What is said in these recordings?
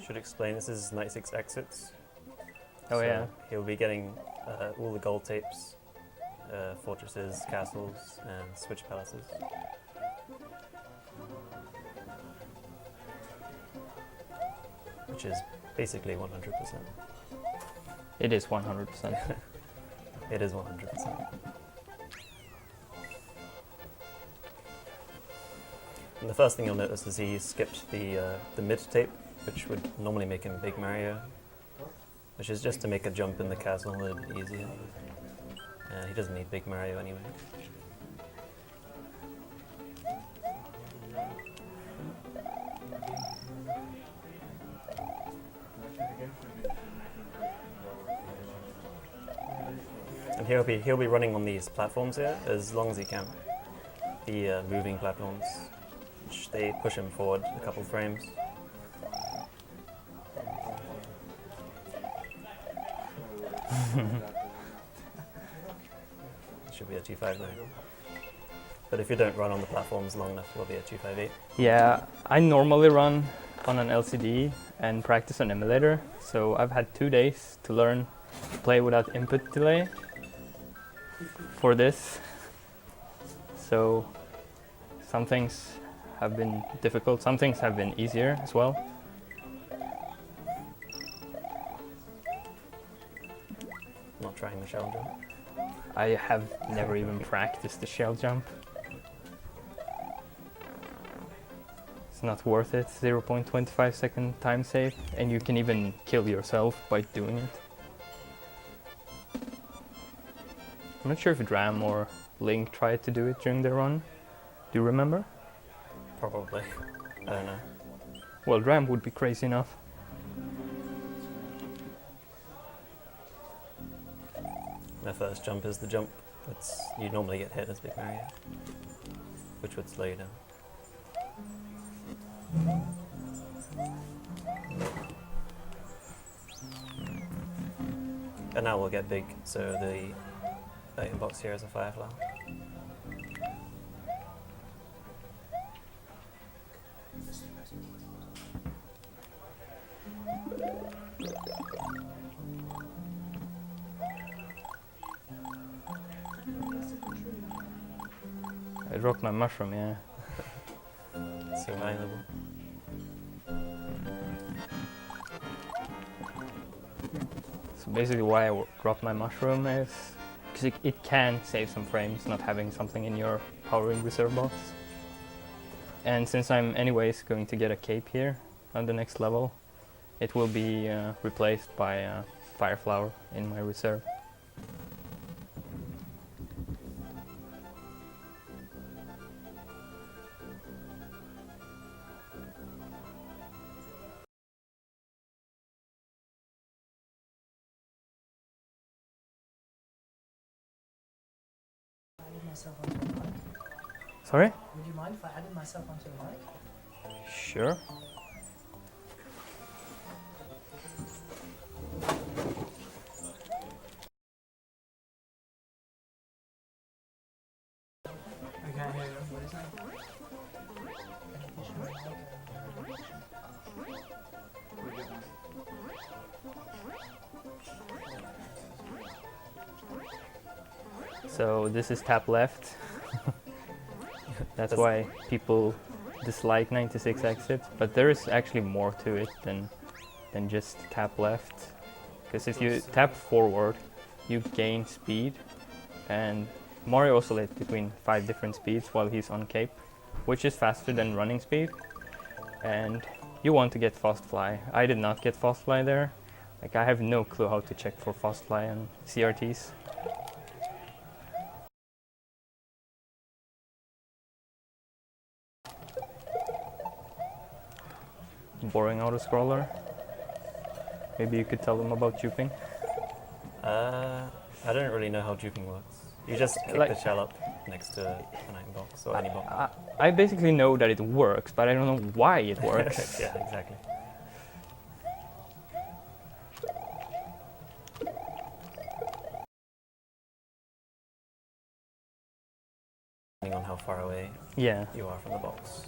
Should explain, this is 96 exits. Oh, yeah. He'll be getting all the gold tapes, fortresses, castles, and switch palaces. Which is basically 100%. It is 100%. It is 100%. And the first thing you'll notice is he skipped the mid tape, which would normally make him Big Mario, which is just to make a jump in the castle a little bit easier. He doesn't need Big Mario anyway. And he'll be running on these platforms here as long as he can. The moving platforms, which they push him forward a couple frames. Should be a 259. But if you don't run on the platforms long enough, it'll be a 258. Yeah, I normally run on an LCD and practice on emulator, so I've had 2 days to learn to play without input delay for this. So some things have been difficult, some things have been easier as well. Not trying the shell jump. I have never even practiced the shell jump. It's not worth it. 0.25 second time save, and you can even kill yourself by doing it. I'm not sure if Dram or Link tried to do it during their run. Do you remember? Probably. I don't know. Well, Dram would be crazy enough. The first jump is the jump you normally get hit as Big Mario, which would slow you down. And now we'll get big, so the item box here is a fireflower. I dropped my mushroom, yeah. So high level. So basically why I dropped my mushroom is because it can save some frames not having something in your powering reserve box. And since I'm anyways going to get a cape here on the next level, it will be replaced by a fireflower in my reserve. Myself onto the mic. Sorry? Would you mind if I added myself onto the mic? Sure. I can't hear you. What is that? So this is tap left. That's why people dislike 96 exits, but there is actually more to it than just tap left. Because if you tap forward, you gain speed, and Mario oscillates between 5 different speeds while he's on cape, which is faster than running speed. And you want to get fast fly. I did not get fast fly there. Like, I have no clue how to check for fast fly on CRTs. Boring auto-scroller. Maybe you could tell them about duping. I don't really know how duping works. You just kick the shell up next to an item box or any box. I basically know that it works, but I don't know why it works. Yeah, exactly. Depending on how far away you are from the box.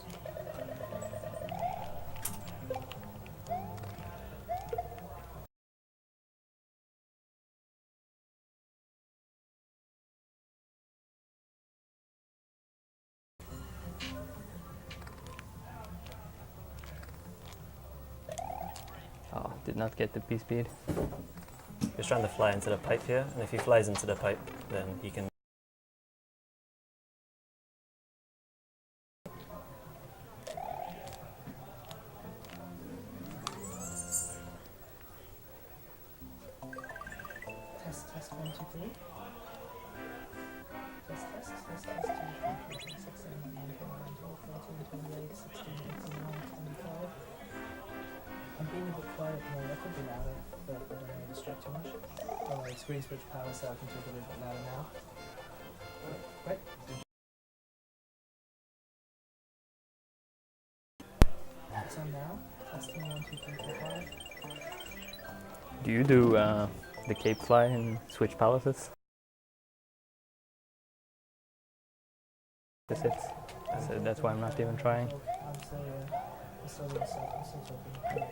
Did not get the P-speed. He's trying to fly into the pipe here, and if he flies into the pipe, then he can. Test, test, 1, 2, 3. Test, test, test, test, 2, 3, 4, 5, 6, 7, 8, 9, 10, 11, 12, 13, 28, 16, 18, 19, 25. I'm being a bit quiet at the moment. I could be louder, but I don't want to distract too much. Oh, it's screen switch power, so I can talk a little bit louder now. Wait. Turn down. Testing 1, 2, 3, 4, 5. Do you do the cape fly and switch palaces? That's it. So that's why I'm not even trying. I'm still talking.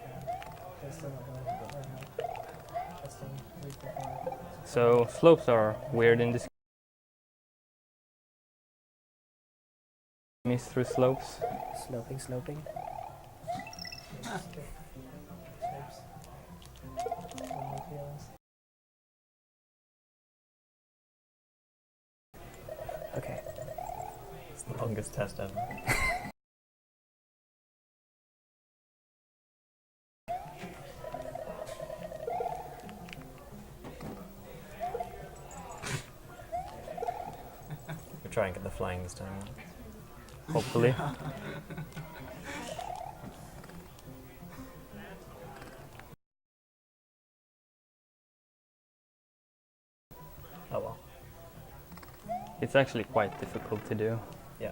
It's still not going right now. Testing 3, 4, 5. So slopes are weird in this. Miss through slopes. Sloping, sloping. Okay. It's the longest test ever. We'll try and get the flying this time. Hopefully. Oh well. It's actually quite difficult to do. Yeah.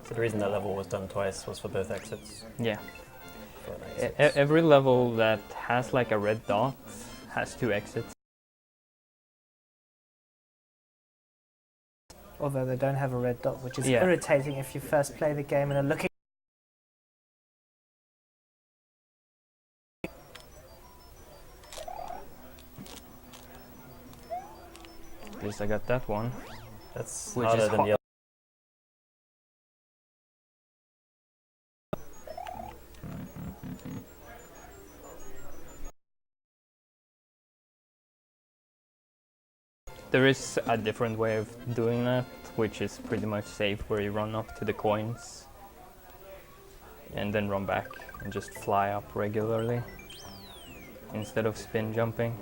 So the reason that level was done twice was for both exits. Yeah. For an exit. Every level that has like a red dot has 2 exits. Although they don't have a red dot, which is Yeah. irritating if you first play the game and are looking. At least I got that one. That's Which harder is than the other. There is a different way of doing that, which is pretty much safe, where you run up to the coins and then run back and just fly up regularly instead of spin jumping.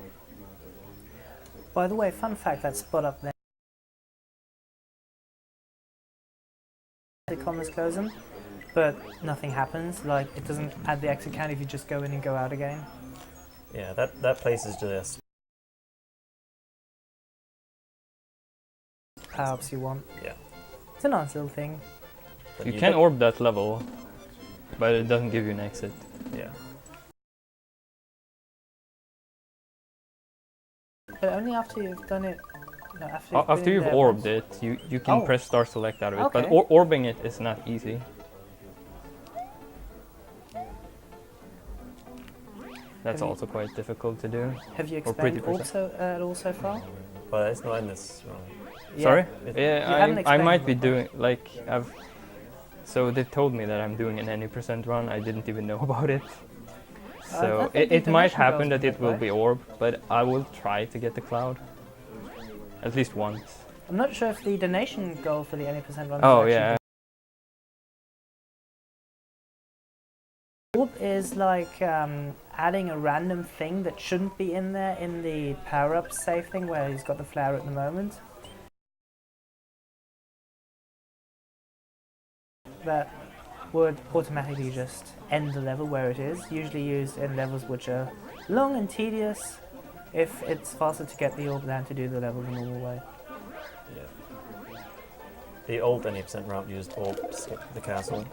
By the way, fun fact, that spot up there. The commas close them, but nothing happens. Like, it doesn't add the exit count if you just go in and go out again. Yeah, that place is just. Power ups you want. Yeah. It's a nice little thing. But You can don't- orb that level, but it doesn't give you an exit. Yeah. But only after you've done it. No, after After been you've there orbed once. it, you can Oh. press start select out of it, but Okay. orbing it is not easy. That's Have you- also quite difficult to do. Have you or pretty explained also at all so far? But it's not in this one. Yeah. Sorry? It- Yeah, haven't I explained might be it. doing, like, so they've told me that I'm doing an any percent run, I didn't even know about it. I So think the it might donation happen goes that with it it, will right? be orb, but I will try to get the cloud. At least once. I'm not sure if the donation goal for the any percent run. Oh is yeah, actually Orb is like adding a random thing that shouldn't be in there in the power-up save thing where he's got the flower at the moment. That would automatically just end the level where it is, usually used in levels which are long and tedious if it's faster to get the orb than to do the level the normal way. Yeah. The old 20% route used orb to skip the castle.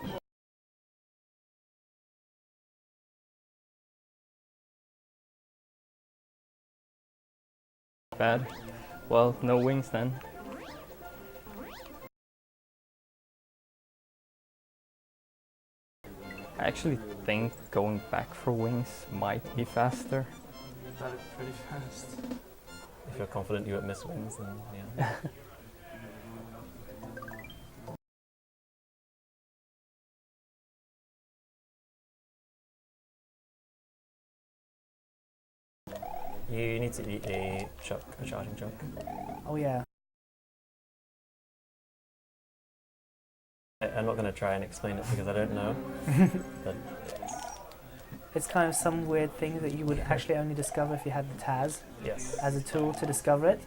bad. Well, no wings then. I actually think going back for wings might be faster. Got it pretty fast. If you're confident you won't miss wings, then yeah. You need to eat a charging chuck. Oh yeah. I'm not going to try and explain it because I don't know. But It's kind of some weird thing that you would actually only discover if you had the Taz yes. as a tool to discover it.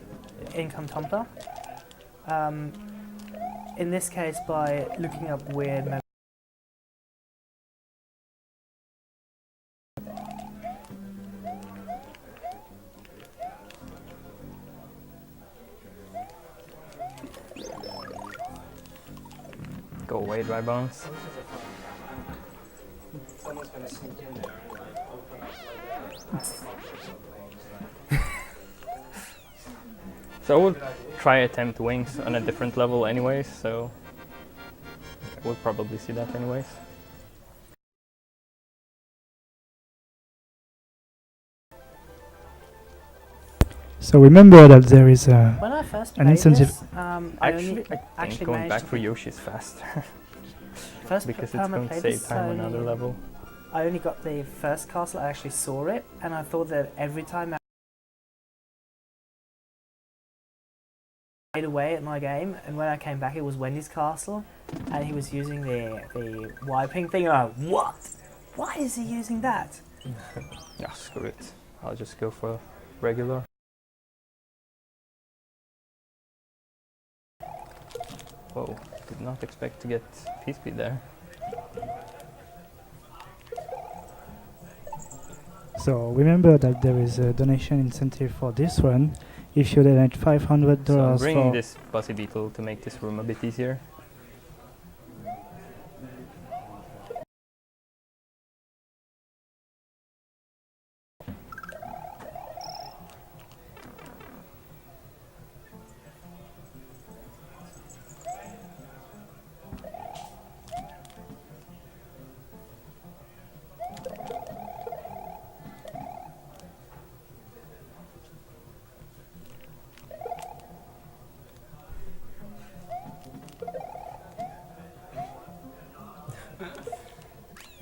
Income Tomper. In this case, by looking up weird Go away, dry bones. Someone's gonna sneak in there and like open up like that. So I would try attempt wings on a different level anyways, so we'll probably see that anyways. So remember that there is a When I first An played incentive- this, Actually, I actually think going managed back to for Yoshi is faster first because it's time I going to played save this, time on another level. I only got the first castle. I actually saw it, and I thought that every time I played away at my game, and when I came back, it was Wendy's castle, and he was using the wiping thing. And I went, what? Why is he using that? Yeah, screw it. I'll just go for regular. Whoa, did not expect to get P-speed there. So remember that there is a donation incentive for this one. If you donate $500 So I'm bringing for this Buzzy Beetle to make this room a bit easier.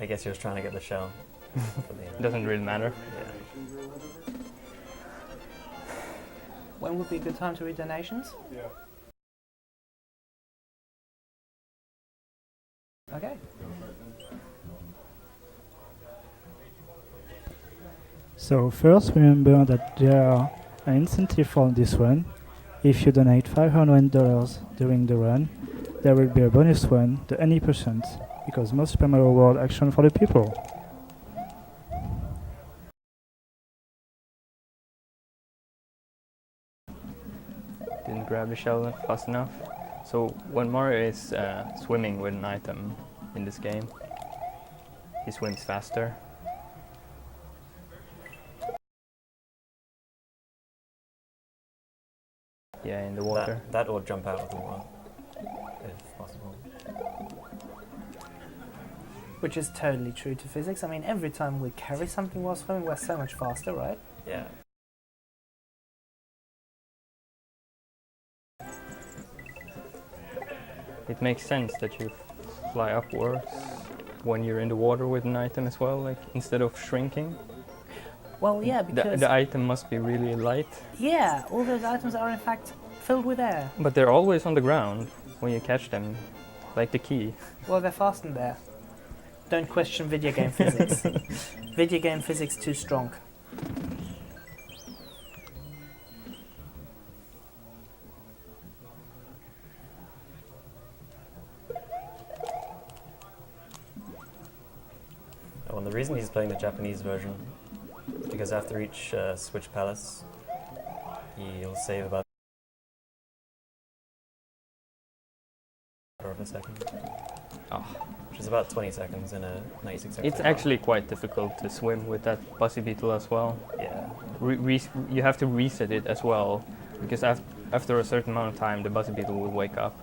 I guess he was trying to get the shell. For the, Doesn't really matter. yeah. When would be a good time to read donations? Yeah. Okay. So first remember that there are an incentive for this one. If you donate $500 during the run, there will be a bonus one, the any percent, because most Super Mario World action for the people. Didn't grab the shell fast enough. So when Mario is swimming with an item in this game, he swims faster. Yeah, in the water. That or jump out of the water, if possible. Which is totally true to physics. I mean, every time we carry something while swimming, we're so much faster, right? Yeah. It makes sense that you fly upwards when you're in the water with an item as well, like instead of shrinking. Well, yeah, because The item must be really light, yeah, all those items are in fact filled with air. but they're always on the ground when you catch them, like the key. Well, they're fastened there. Don't question video game physics. Video game physics too strong. Oh, and the reason he's playing the Japanese version is because after each Switch Palace, he'll save about of a second. Oh. Which is about 20 seconds in a 96 second. It's actually quite difficult to swim with that Buzzy Beetle as well. Yeah. You have to reset it as well, because after a certain amount of time, the Buzzy Beetle will wake up.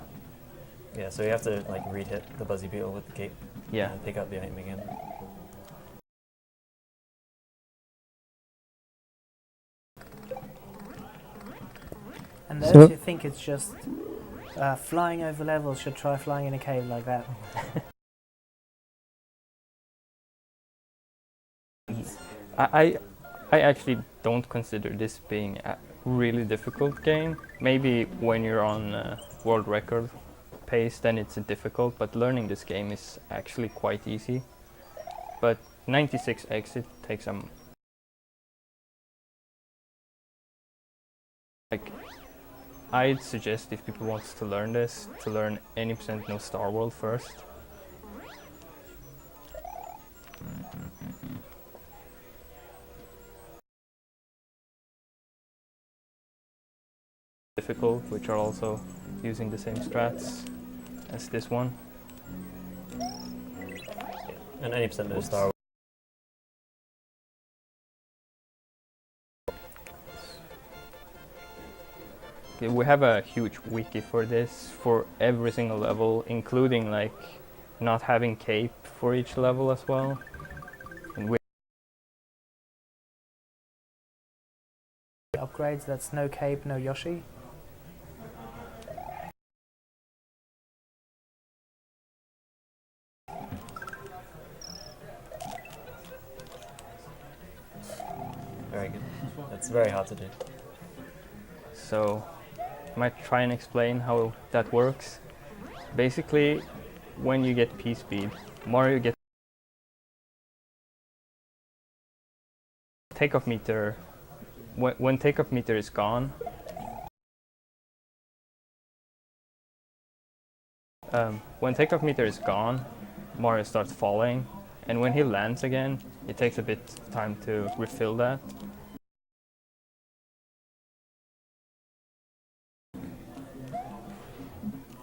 Yeah, so you have to like re-hit the Buzzy Beetle with the cape Yeah. and pick up the item again. And those So- who think it's just flying over levels should try flying in a cave like that. I actually don't consider this being a really difficult game. Maybe when you're on world record pace, then it's difficult, but learning this game is actually quite easy. But 96 exit takes some. Like, I'd suggest if people want to learn this, to learn any percent no Star World first. Difficult, which are also using the same strats as this one. And any percent no Star. Okay, we have a huge wiki for this, for every single level, including like not having cape for each level as well. And we Upgrades, that's no cape, no Yoshi. Very good. That's very hard to do. So I might try and explain how that works. Basically, when you get P speed, Mario gets takeoff meter. When takeoff meter is gone, when takeoff meter is gone, Mario starts falling, and when he lands again, it takes a bit of time to refill that.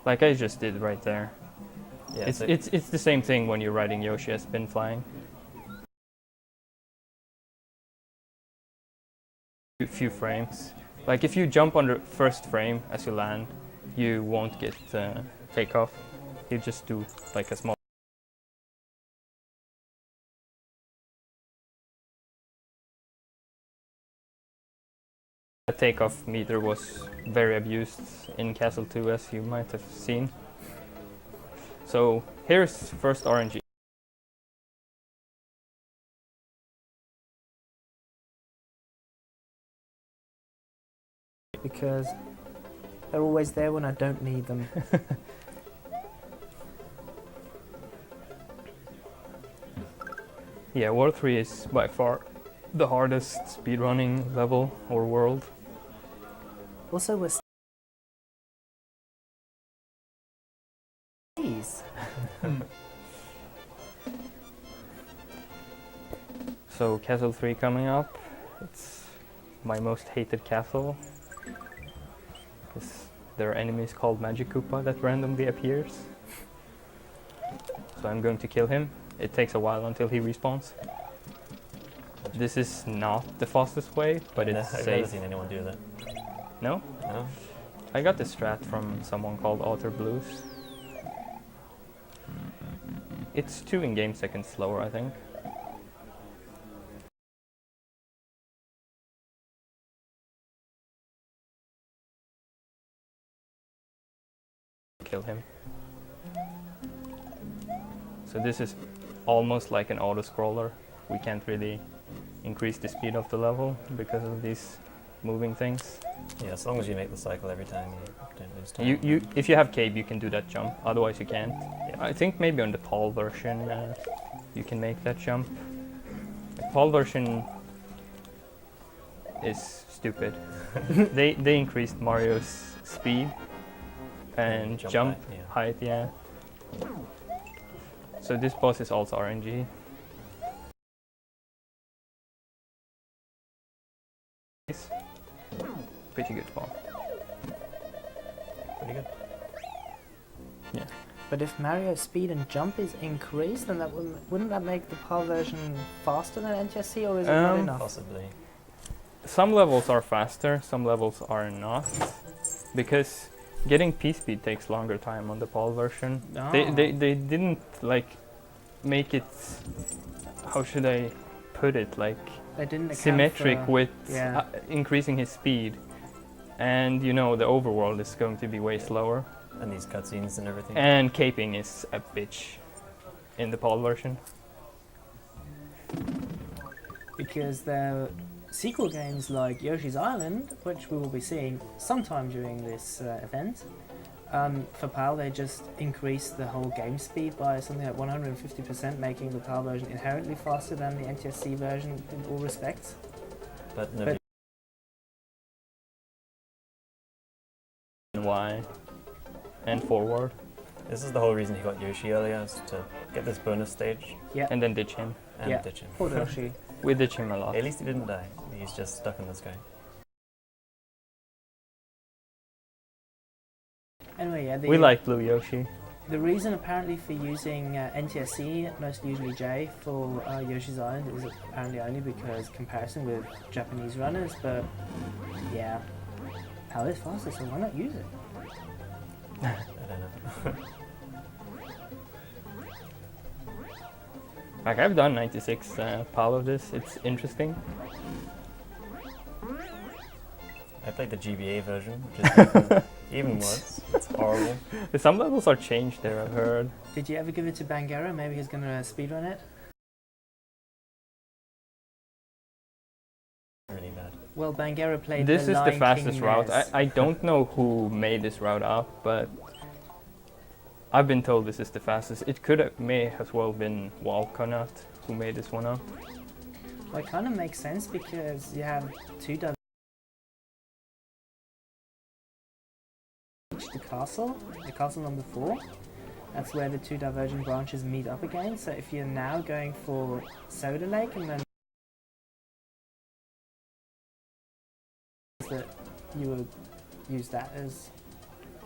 Like I just did right there. Yeah, It's the same thing when you're riding Yoshi as spin flying. A few frames. Like if you jump on the first frame as you land, you won't get takeoff. You just do like a small. The takeoff meter was very abused in Castle 2, as you might have seen. So here's first RNG. Because they're always there when I don't need them. Yeah, World 3 is by far the hardest speedrunning level or world. Also, we're Please. So Castle 3 coming up. It's my most hated castle. Because there are enemies called Magic Koopa that randomly appears. So I'm going to kill him. It takes a while until he respawns. This is not the fastest way, but it's I've never safe. seen anyone do that. No? No? I got this strat from someone called Author Blues. It's 2 in-game seconds slower, I think. Kill him. So this is almost like an auto-scroller. We can't really increase the speed of the level because of these moving things. Yeah, as long as you make the cycle every time, you don't lose time. If you have cape, you can do that jump. Otherwise, you can't. Yeah. I think maybe on the PAL version, you can make that jump. The PAL version is stupid. they increased Mario's speed and jump height, yeah. So this boss is also RNG. Pretty good boss. Pretty good. Yeah. But if Mario's speed and jump is increased, then that wouldn't that make the PAL version faster than NTSC, or is it not enough? Possibly. Some levels are faster, some levels are not. Because getting P-speed takes longer time on the PAL version. Ah. They didn't like make it, how should I put it, like They didn't account symmetric for, with yeah. increasing his speed. And you know the overworld is going to be way slower. And these cutscenes and everything. And caping is a bitch in the PAL version. Because the sequel games like Yoshi's Island, which we will be seeing sometime during this event, for PAL they just increased the whole game speed by something like 150%, making the PAL version inherently faster than the NTSC version in all respects. But nobody. Y and forward. This is the whole reason he got Yoshi earlier, is to get this bonus stage And then ditch him. and Yeah. ditch him. Poor Yoshi. We ditch him a lot. At least he didn't die. He's just stuck in the sky. Anyway, yeah, We like Blue Yoshi. the reason apparently for using NTSC, most usually J, for Yoshi's Island is apparently only because comparison with Japanese runners, but yeah, PAL is faster, so why not use it? I don't know. Like I've done 96 PAL of this. It's interesting. I played the GBA version, which is even worse. It's horrible. Some levels are changed there, I've heard. Did you ever give it to Bangera? Maybe he's going to speedrun it? Really bad. Well, Bangera played This the is the Lion fastest King route. NES. I don't know who made this route up, but I've been told this is the fastest. It may as well been Walconut who made this one up. Well, it kind of makes sense because you have two the castle number 4. That's where the two divergent branches meet up again. So if you're now going for Soda Lake and then that you would use that as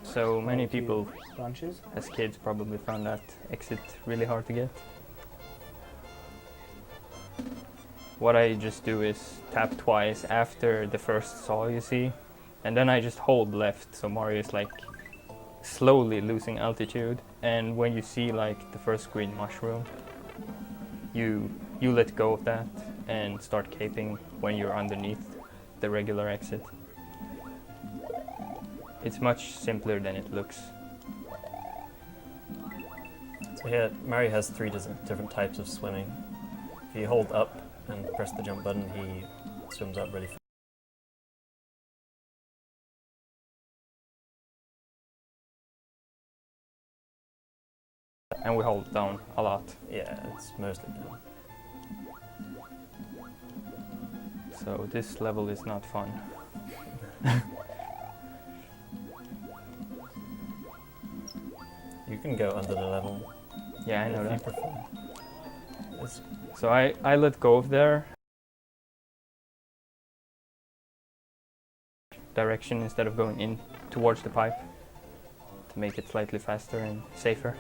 So many two people branches. as kids probably found that exit really hard to get. What I just do is tap twice after the first saw you see, and then I just hold left, so Mario is like slowly losing altitude, and when you see like the first green mushroom, you let go of that and start caping when you're underneath the regular exit. It's much simpler than it looks. So here, Mario has 3 different types of swimming. If you hold up and press the jump button, he swims up really fast. And we hold down a lot. Yeah, it's mostly down. So this level is not fun. You can go under the level Yeah, I know if you that. prefer. It's, So I let go of there. Direction instead of going in towards the pipe to make it slightly faster and safer.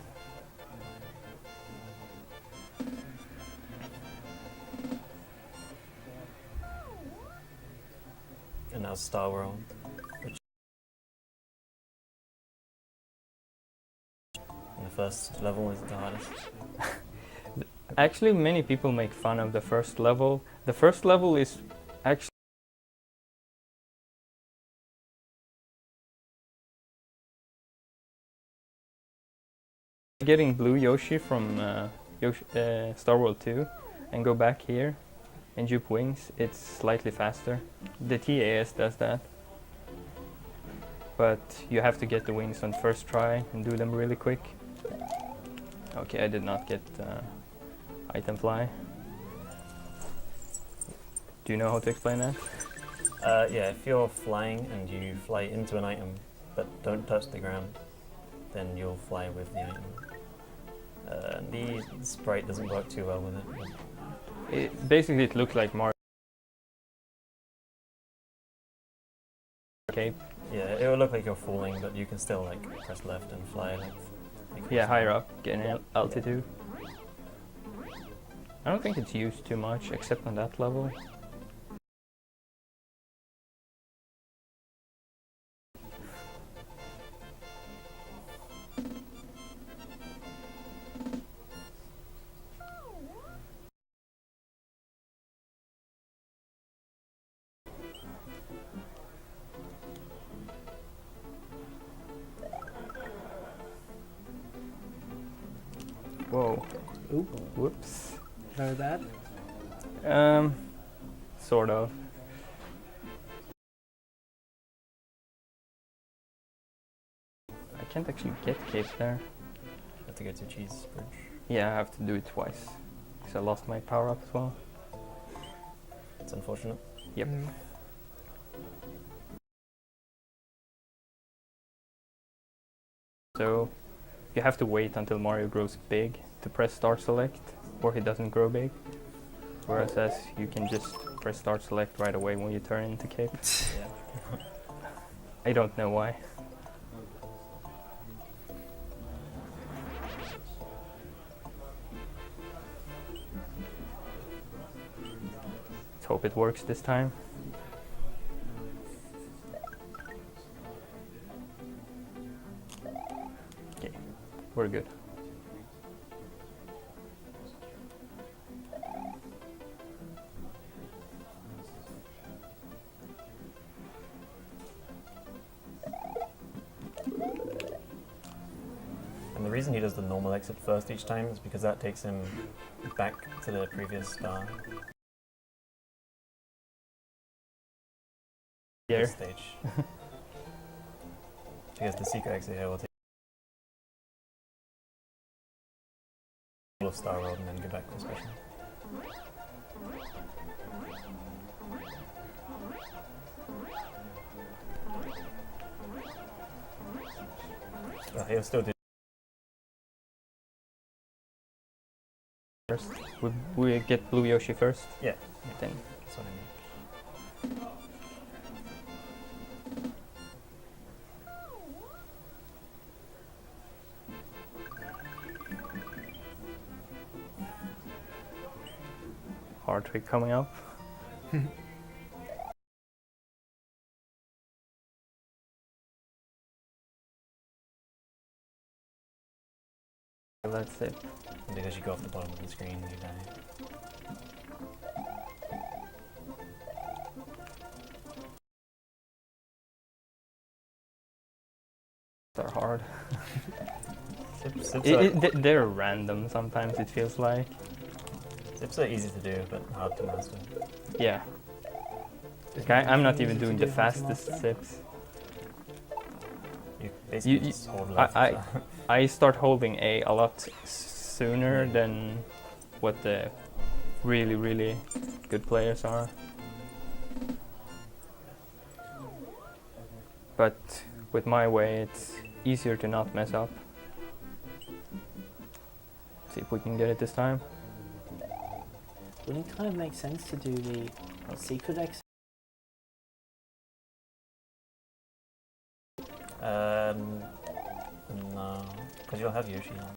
and now Star World, which in the first level is the hardest. Actually, many people make fun of the first level. The first level is actually getting Blue Yoshi from Star World 2 and go back here and juke wings. It's slightly faster. The TAS does that. But you have to get the wings on first try and do them really quick. Okay, I did not get item fly. Do you know how to explain that? Yeah, if you're flying and you fly into an item but don't touch the ground, then you'll fly with the item. The sprite doesn't work too well with it. Basically, it looks like Mario Cape. Yeah, it will look like you're falling, but you can still like press left and fly like Yeah, higher up, getting altitude. I don't think it's used too much, except on that level. Whoa. Oop, Whoops. very bad. Sort of. I can't actually get cape there. You have to go to Cheese Bridge. Yeah, I have to do it twice. Because I lost my power up as well. It's unfortunate. Yep. Mm. So you have to wait until Mario grows big to press start select, or he doesn't grow big. Whereas as you can just press start select right away when you turn into cape. Yeah. I don't know why. Let's hope it works this time. Okay, we're good. And the reason he does the normal exit first each time is because that takes him back to the previous star. Here. This stage. Because the secret exit here will take all of Star World and then go back to the special. He'll still do. First, we get Blue Yoshi first. Yeah, Then that's what I mean. hard trick coming up. That's it. Because you go off the bottom of the screen and you die. They're hard. Zips are, They're random sometimes, it feels like. zips are easy to do, but hard to master. Yeah. There's Okay, I'm not nothing even easy to doing do the if it's fastest master. zips. You basically You- just hold left. I start holding A a lot sooner than what the really, really good players are. But with my way, it's easier to not mess up. See if we can get it this time. Wouldn't it kind of make sense to do the secret exit? No, because you'll have Yoshi on.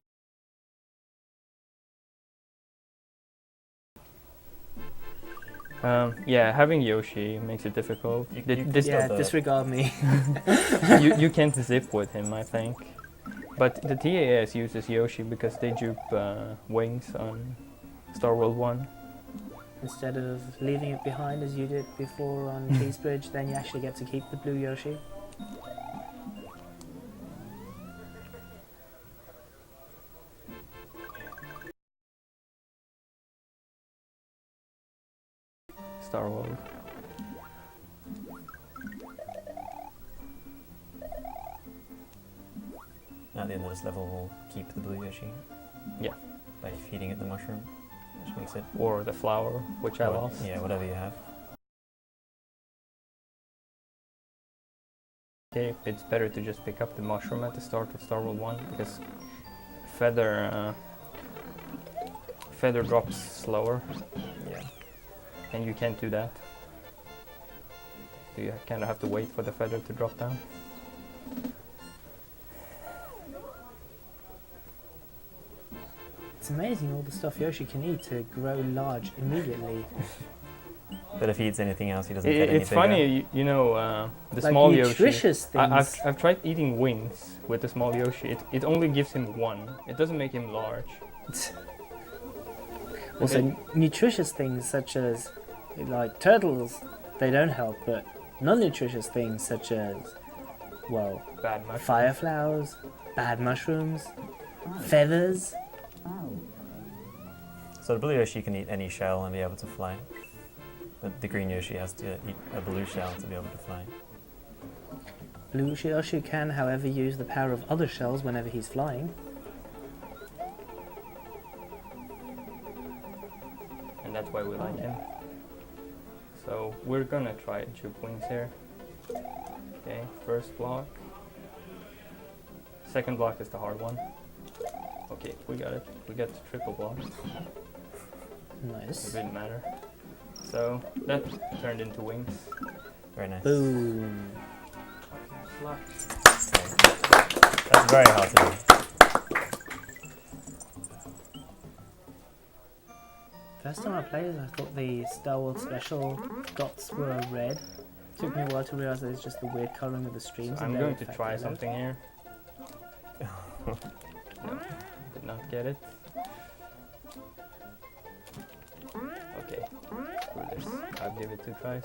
Yeah, having Yoshi makes it difficult. You- Th- you this- Still Yeah, the- disregard me. you can't zip with him, I think. But the TAS uses Yoshi because they dupe wings on Star World 1. Instead of leaving it behind as you did before on Cheese Bridge, then you actually get to keep the blue Yoshi. Star World. At the end of this level, we'll keep the blue Yoshi. Yeah. By feeding it the mushroom, which makes it. Or the flower, which I or- lost. Yeah, whatever you have. Okay, it's better to just pick up the mushroom at the start of Star World 1 because feather drops slower Yeah. and you can't do that. So you kind of have to wait for the feather to drop down. It's amazing all the stuff Yoshi can eat to grow large immediately. But if he eats anything else, he doesn't get any It's bigger. funny, you know, the Like small Yoshi. nutritious things. I've tried eating wings with the small Yoshi. It only gives him one. It doesn't make him large. Also, nutritious things such as like turtles, they don't help, but non-nutritious things such as, well, Bad mushroom. fire flowers, bad mushrooms, feathers. So the blue Yoshi can eat any shell and be able to fly. But the green Yoshi has to eat a blue shell to be able to fly. Blue Yoshi can, however, use the power of other shells whenever he's flying. And that's why we like him. So we're gonna try juke wings here. Okay, first block. Second block is the hard one. Okay, we got it. We got the triple block. It Nice. didn't matter. So that turned into wings. Very nice. Boom. That's very hard to do. First time I played it, I thought the Star Wars special dots were red. Took me a while to realize that it's just the weird coloring of the streams. So and I'm they're going in to fact try yellow. something here. No, did not get it. Okay, screw this. I'll give it 2 tries.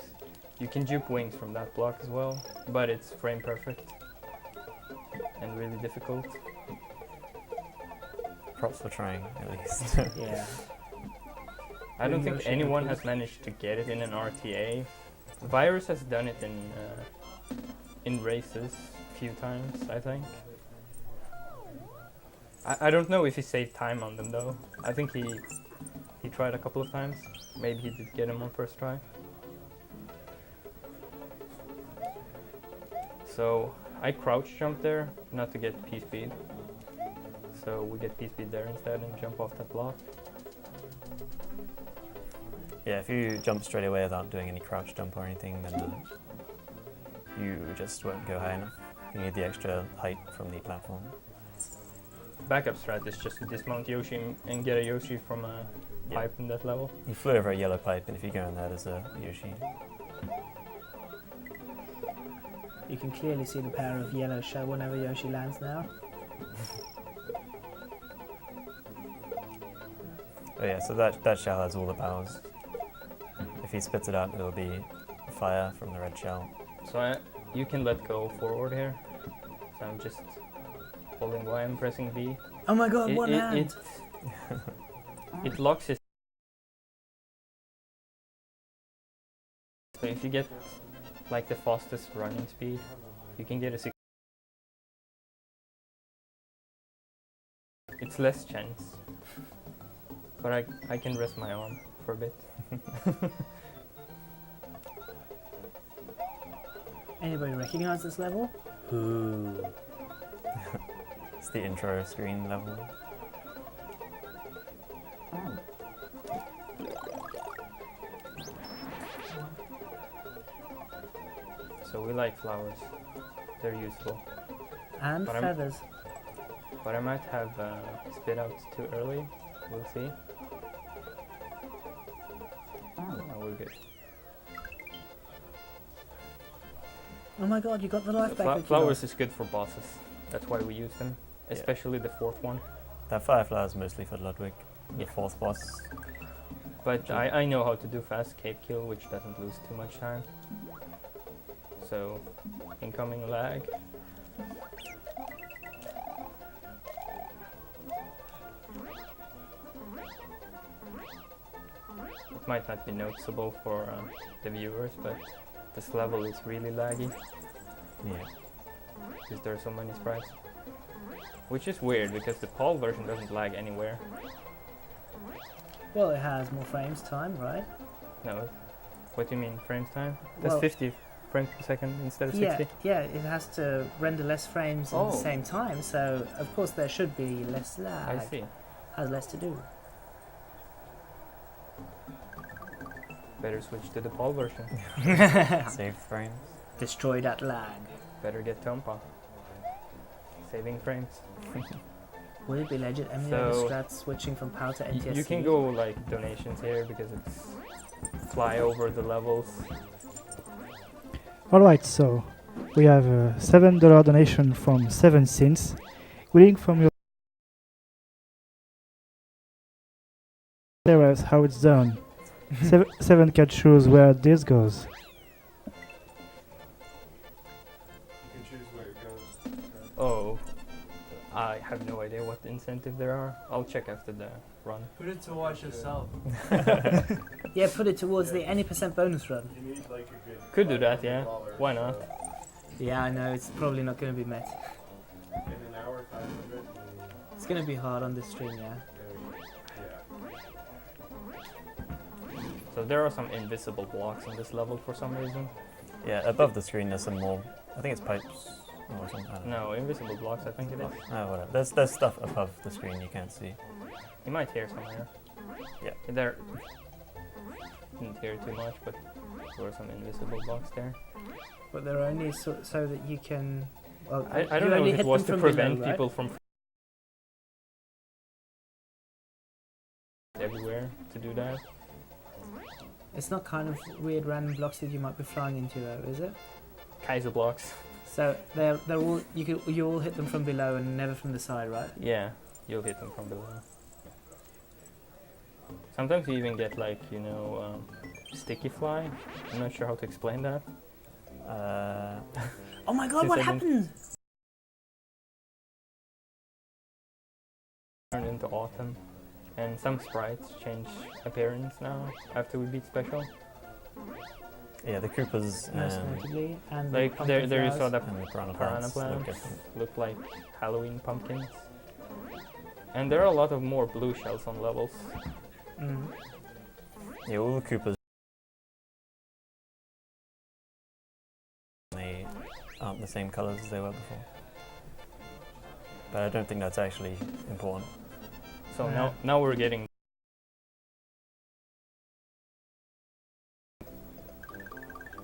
You can juke wings from that block as well, but it's frame perfect and really difficult. Props for trying, at least. Yeah. I don't think Yoshi anyone Knuckles. has managed to get it in an RTA. Virus has done it in races a few times, I think. I don't know if he saved time on them though. I think he tried a couple of times. Maybe he did get him on first try. So I crouch jump there, not to get P-speed. So we get P-speed there instead and jump off that block. Yeah, if you jump straight away without doing any crouch jump or anything, then you just won't go high enough. You need the extra height from the platform. Backup strat is just to dismount Yoshi and get a Yoshi from a pipe in that level. You flew over a yellow pipe, and if you go in there, there's a Yoshi. You can clearly see the power of yellow shell whenever Yoshi lands now. Oh yeah, so that shell has all the powers. If he spits it out, it'll be fire from the red shell. So you can let go forward here. So I'm just holding Y and pressing B. Oh my god, one hand! It locks his. So if you get like the fastest running speed, you can get a 6. It's less chance. But I can rest my arm for a bit. Anybody recognize this level? Ooh. It's the intro screen level. So we like flowers. They're useful. And But I'm- feathers. But I might have spit out too early. We'll see. Oh, we're good. Oh my god, you got the life back. that you Flowers lost. is good for bosses. That's why we use them. Yeah. Especially the 4th one. That firefly is mostly for Ludwig, the Yeah. 4th boss. But I know how to do fast cape kill, which doesn't lose too much time. So, incoming lag. It might not be noticeable for the viewers, but this level is really laggy Yeah. because there are so many sprites. Which is weird because the PAL version doesn't lag anywhere. Well, it has more frames time, right? No, what do you mean frames time? That's Well- 50 frames per second instead of Yeah, 60. yeah, it has to render less frames at Oh. the same time, so of course there should be less lag. I see. Has less to do. Better switch to the PAL version. Save frames. Destroy that lag. Better get Tompa. Saving frames. Would it be legit emulator So- strats switching from PAL to NTSC? You can go like donations here because it's fly over the levels. Alright, so we have a $7 donation from 7 Sins. Reading from your there is how it's done. 7 cat shows where this goes. You can choose where it goes. Oh, I have no idea what incentive there are. I'll check after the run. Put it to watch yourself. Yeah, put it towards the any percent bonus run. You need like a good. Could do that, yeah. Why not? Yeah, I know, it's probably not going to be met. In an hour, 500. It's going to be hard on this stream, yeah. So there are some invisible blocks on this level for some reason. Yeah, above the screen there's some more. I think it's pipes or something. I don't know. No, invisible blocks, I think it is. Oh, whatever. There's stuff above the screen you can't see. You might hear somewhere. Yeah. There. Didn't hear too much, but there were some invisible blocks there. But they're only so that you can... Well, I you don't know only if hit it was them to from prevent below, right? people from everywhere to do that. It's not kind of weird random blocks that you might be flying into though, is it? Kaiser blocks. So they're all you all hit them from below and never from the side, right? Yeah, you'll hit them from below. Sometimes you even get like, you know, sticky fly. I'm not sure how to explain that. Oh my god, Since what I didn't- happened? Turn into autumn. And some sprites change appearance now after we beat special. Yeah, the Koopas Most and notably, and the Like pumpkin there you saw flowers. the the piranha piranha plants look plants different. look like Halloween pumpkins. And there are a lot of more blue shells on levels. Mm. Yeah, all the Koopas. They aren't the same colours as they were before. But I don't think that's actually important. So Yeah. now we're getting.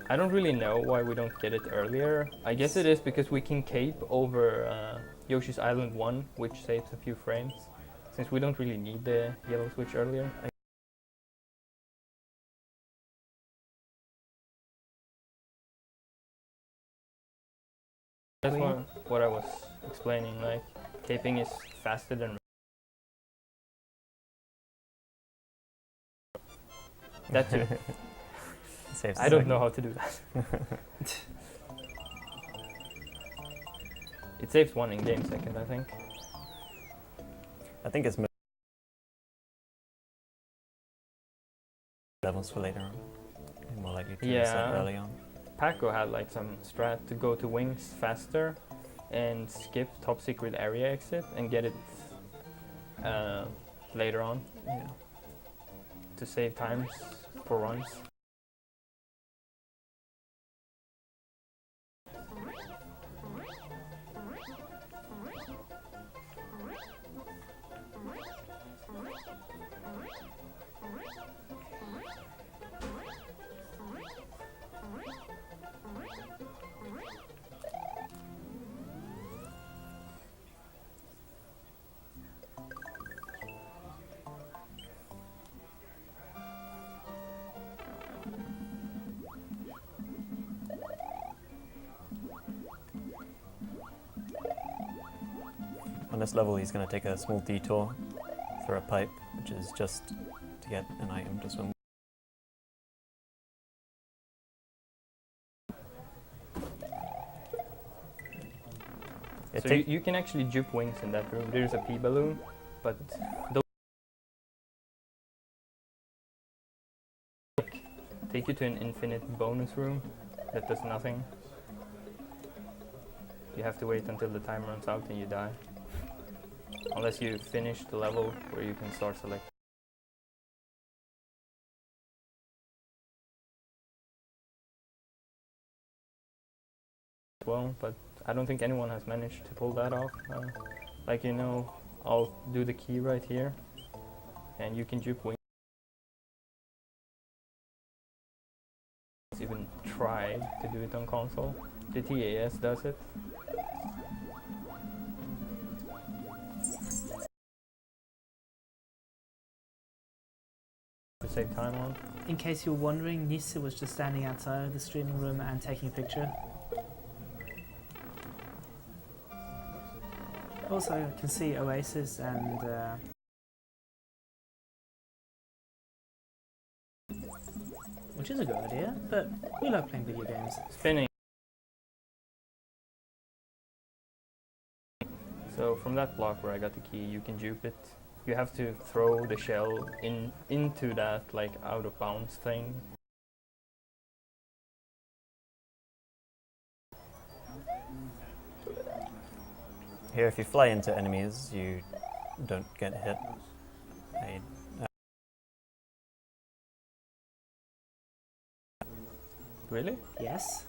I don't really know why we don't get it earlier. I guess it is because we can cape over Yoshi's Island 1, which saves a few frames. Since we don't really need the yellow switch earlier. That's what I was explaining, like caping is faster than that too. Saves I a don't second. know how to do that. It saves one in-game second, I think. I think it's levels for later on. You're more likely to Yeah. reset early on. Paco had like some strat to go to wings faster and skip top secret area exit and get it later on Yeah. to save times for runs. On this level, he's going to take a small detour through a pipe, which is just to get an item to swim. It So take- you can actually juke wings in that room. There's a pea balloon, but those take you to an infinite bonus room that does nothing. You have to wait until the time runs out and you die. Unless you finish the level where you can start selecting. Well, but I don't think anyone has managed to pull that off. Like, you know, I'll do the key right here, and you can juke wings. Even tried to do it on console. The TAS does it. To save time on. In case you're wondering, Nissa was just standing outside of the streaming room and taking a picture. Also, I can see Oasis and which is a good idea, but we like playing video games. Spinning. So from that block where I got the key, you can juke it. You have to throw the shell into that like out of bounds thing. Here, if you fly into enemies, you don't get hit. Really? Yes.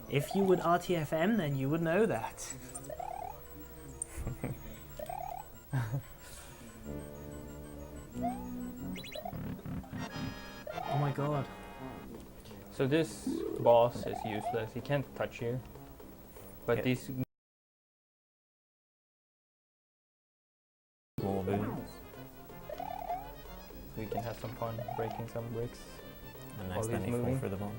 If you would RTFM, then you would know that. Oh my god. So this boss is useless. He can't touch you. But Yeah. these More boons. we can have some fun breaking some bricks. And While he's accidentally fall moving. through the bomb.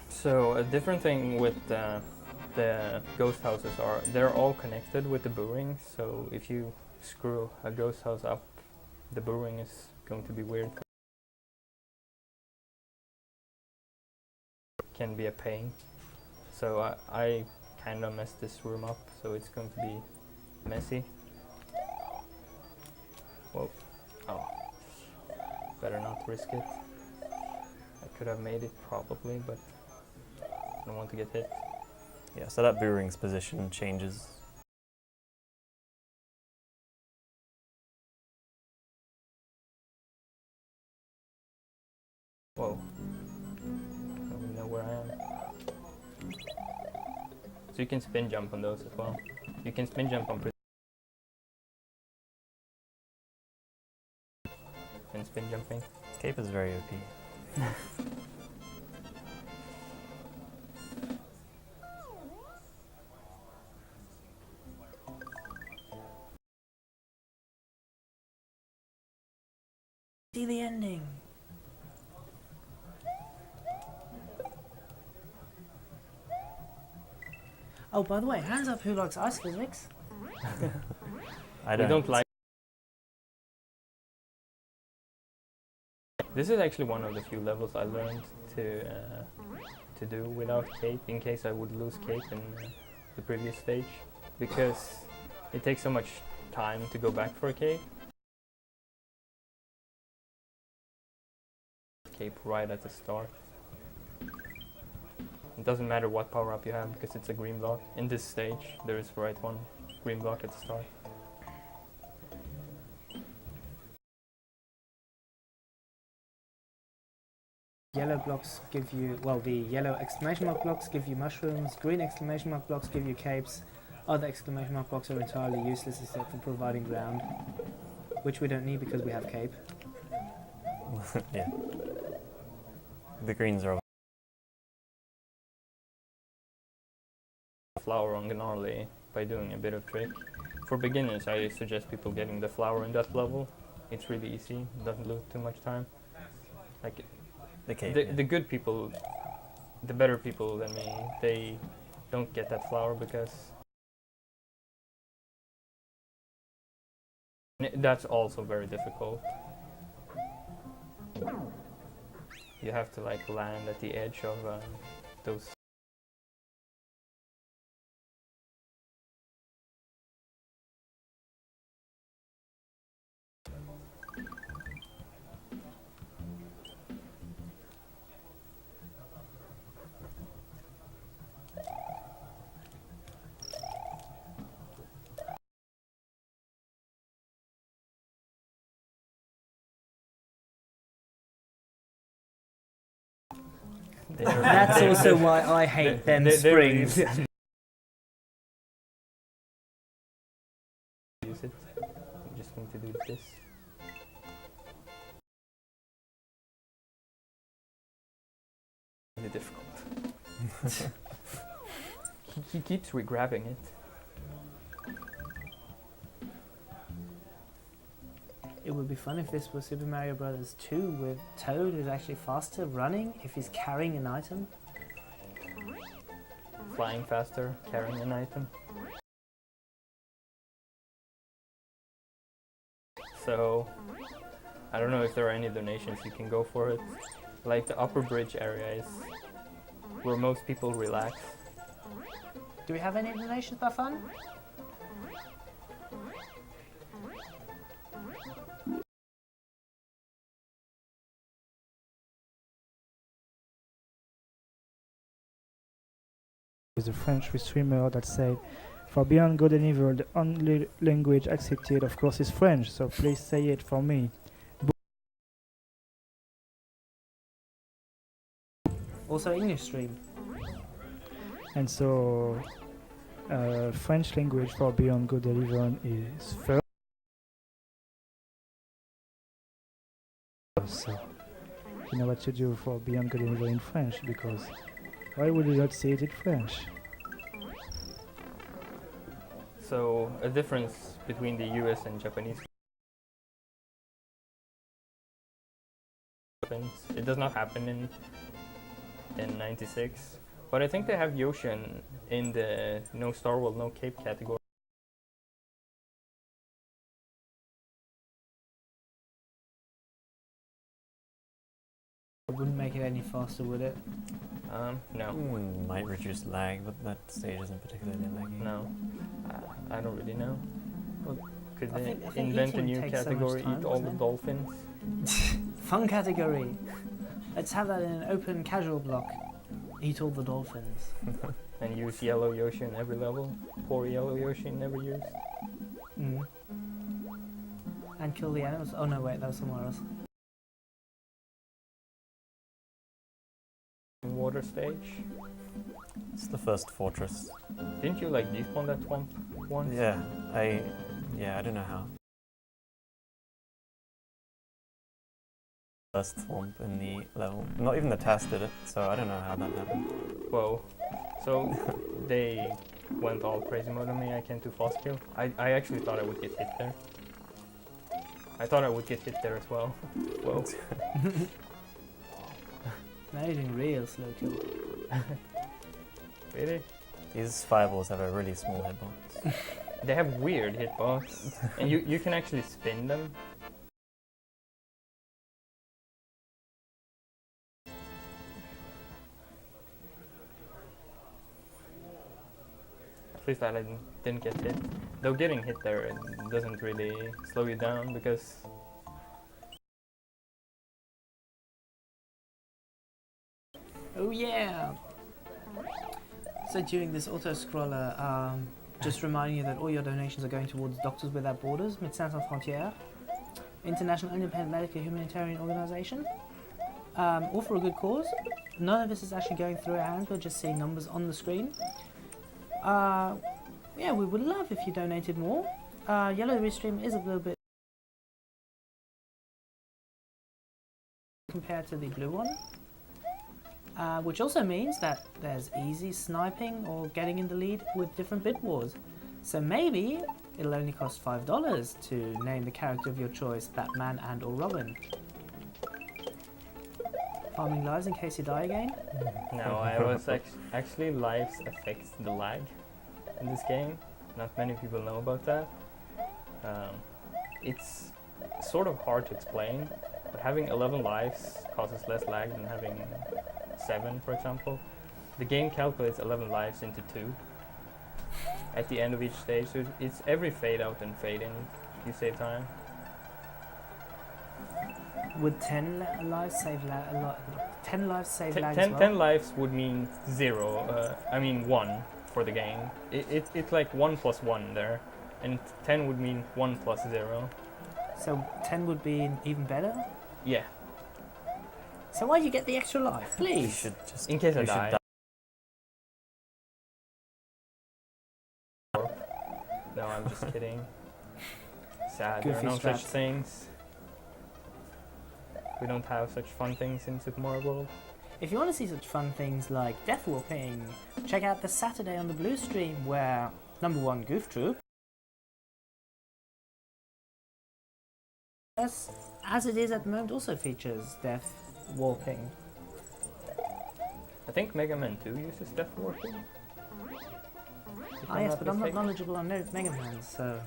So a different thing with the ghost houses are they're all connected with the booring. So if you screw a ghost house up, the booring is going to be weird. Can be a pain. So I kind of messed this room up, so it's going to be messy. Whoa. Oh. Better not risk it. I could have made it probably, but I don't want to get hit. Yeah, so that booring's position changes. Whoa. I don't even know where I am. So you can spin jump on those as well. You can spin jump on and spin jumping. Cape is very OP. See the ending. Oh, by the way, hands up who likes ice physics. I We don't like. This is actually one of the few levels I learned to do without cape, in case I would lose cape in the previous stage, because it takes so much time to go back for a cape. Cape right at the start. It doesn't matter what power up you have because it's a green block. In this stage, there is right one green block at the start. Yellow blocks give you, well, the yellow exclamation mark blocks give you mushrooms, green exclamation mark blocks give you capes, other exclamation mark blocks are entirely useless except for providing ground, which we don't need because we have cape. Yeah. The greens are Flower on Gnarly by doing a bit of trick. For beginners, I suggest people getting the flower in that level. It's really easy, doesn't lose too much time. Like the cape. the good people, the better people than me, they don't get that flower because that's also very difficult. You have to like land at the edge of those. That's also why I hate them springs. Use it. I'm just going to do this. Really difficult. he keeps re-grabbing it. It would be fun if this was Super Mario Bros. 2 with Toad, who's actually faster running if he's carrying an item. Flying faster, carrying an item. So, I don't know if there are any donations you can go for it. Like the upper bridge area is where most people relax. Do we have any donations by fun? With a French streamer that said, "For Beyond Good and Evil, the only language accepted, of course, is French. So please say it for me." Also English stream. And so, French language for Beyond Good and Evil is first. So, you know what to do for Beyond Good and Evil in French, because why would you not say it in French? So a difference between the US and Japanese. It does not happen in 96, but I think they have Yoshi in the No Star World, No Cape category. It wouldn't make it any faster, would it? No. Might reduce lag, but that stage isn't particularly laggy. No, I don't really know. Well, Could I they think invent a eating new takes so much category, time, eat all the doesn't it? dolphins? Fun category. Let's have that in an open casual block. Eat all the dolphins. And use yellow Yoshi in every level? Poor yellow Yoshi never used. Mm. And kill the animals. Oh no, wait, that was somewhere else. Water stage. It's the first fortress. Didn't you like despawn that swamp once? Yeah, I don't know how. First thwomp in the level. Not even the task did it, so I don't know how that happened. Whoa. So they went all crazy mode on me. I can't do fast kill. I actually thought I would get hit there. I thought I would get hit there as well. Whoa. Now you're doing real slow kill. Really? These fireballs have a really small hitbox. They have weird hitbox. And you can actually spin them. At least I didn't get hit. Though getting hit there doesn't really slow you down because Oh yeah! So during this auto-scroller, just reminding you that all your donations are going towards Doctors Without Borders, Médecins Sans Frontières, International Independent Medical Humanitarian Organization, all for a good cause. None of this is actually going through our hands, we're just seeing numbers on the screen. Yeah, we would love if you donated more. Yellow Restream is a little bit compared to the blue one. Which also means that there's easy sniping or getting in the lead with different bid wars. So maybe it'll only cost $5 to name the character of your choice, Batman and or Robin. Farming lives in case you die again? no, I was actually lives affects the lag in this game. Not many people know about that. It's sort of hard to explain, but having 11 lives causes less lag than having 7, for example. The game calculates 11 lives into 2 at the end of each stage, so it's every fade out and fade in you save time. Would 10 lives save lag? 10 lives save lag as 10, well? 10 lives would mean 0, I mean 1 for the game. It's like 1 plus 1 there, and 10 would mean 1 plus 0. So 10 would be even better? Yeah, So why'd you get the extra life, You please? should just. in case I you should die. No, I'm just kidding. Sad, there are Goofy no such straps. things. We don't have such fun things in Super Mario World. If you want to see such fun things like death whooping, check out the Saturday on the Blue stream where #1 Goof Troop, as it is at the moment, also features death warping. I think Mega Man 2 uses death warping. Yes, but I'm not knowledgeable on Mega Man, so...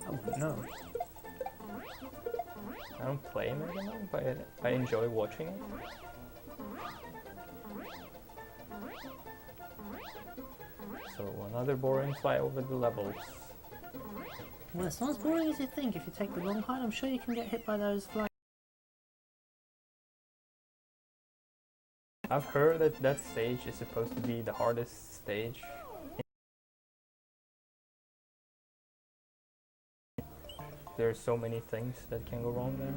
Oh, no. I don't play Mega Man, but I enjoy watching it. So another boring fly over the levels. Well, it's not as boring as you think. If you take the wrong height, I'm sure you can get hit by those flying. I've heard that that stage is supposed to be the hardest stage. There are so many things that can go wrong there.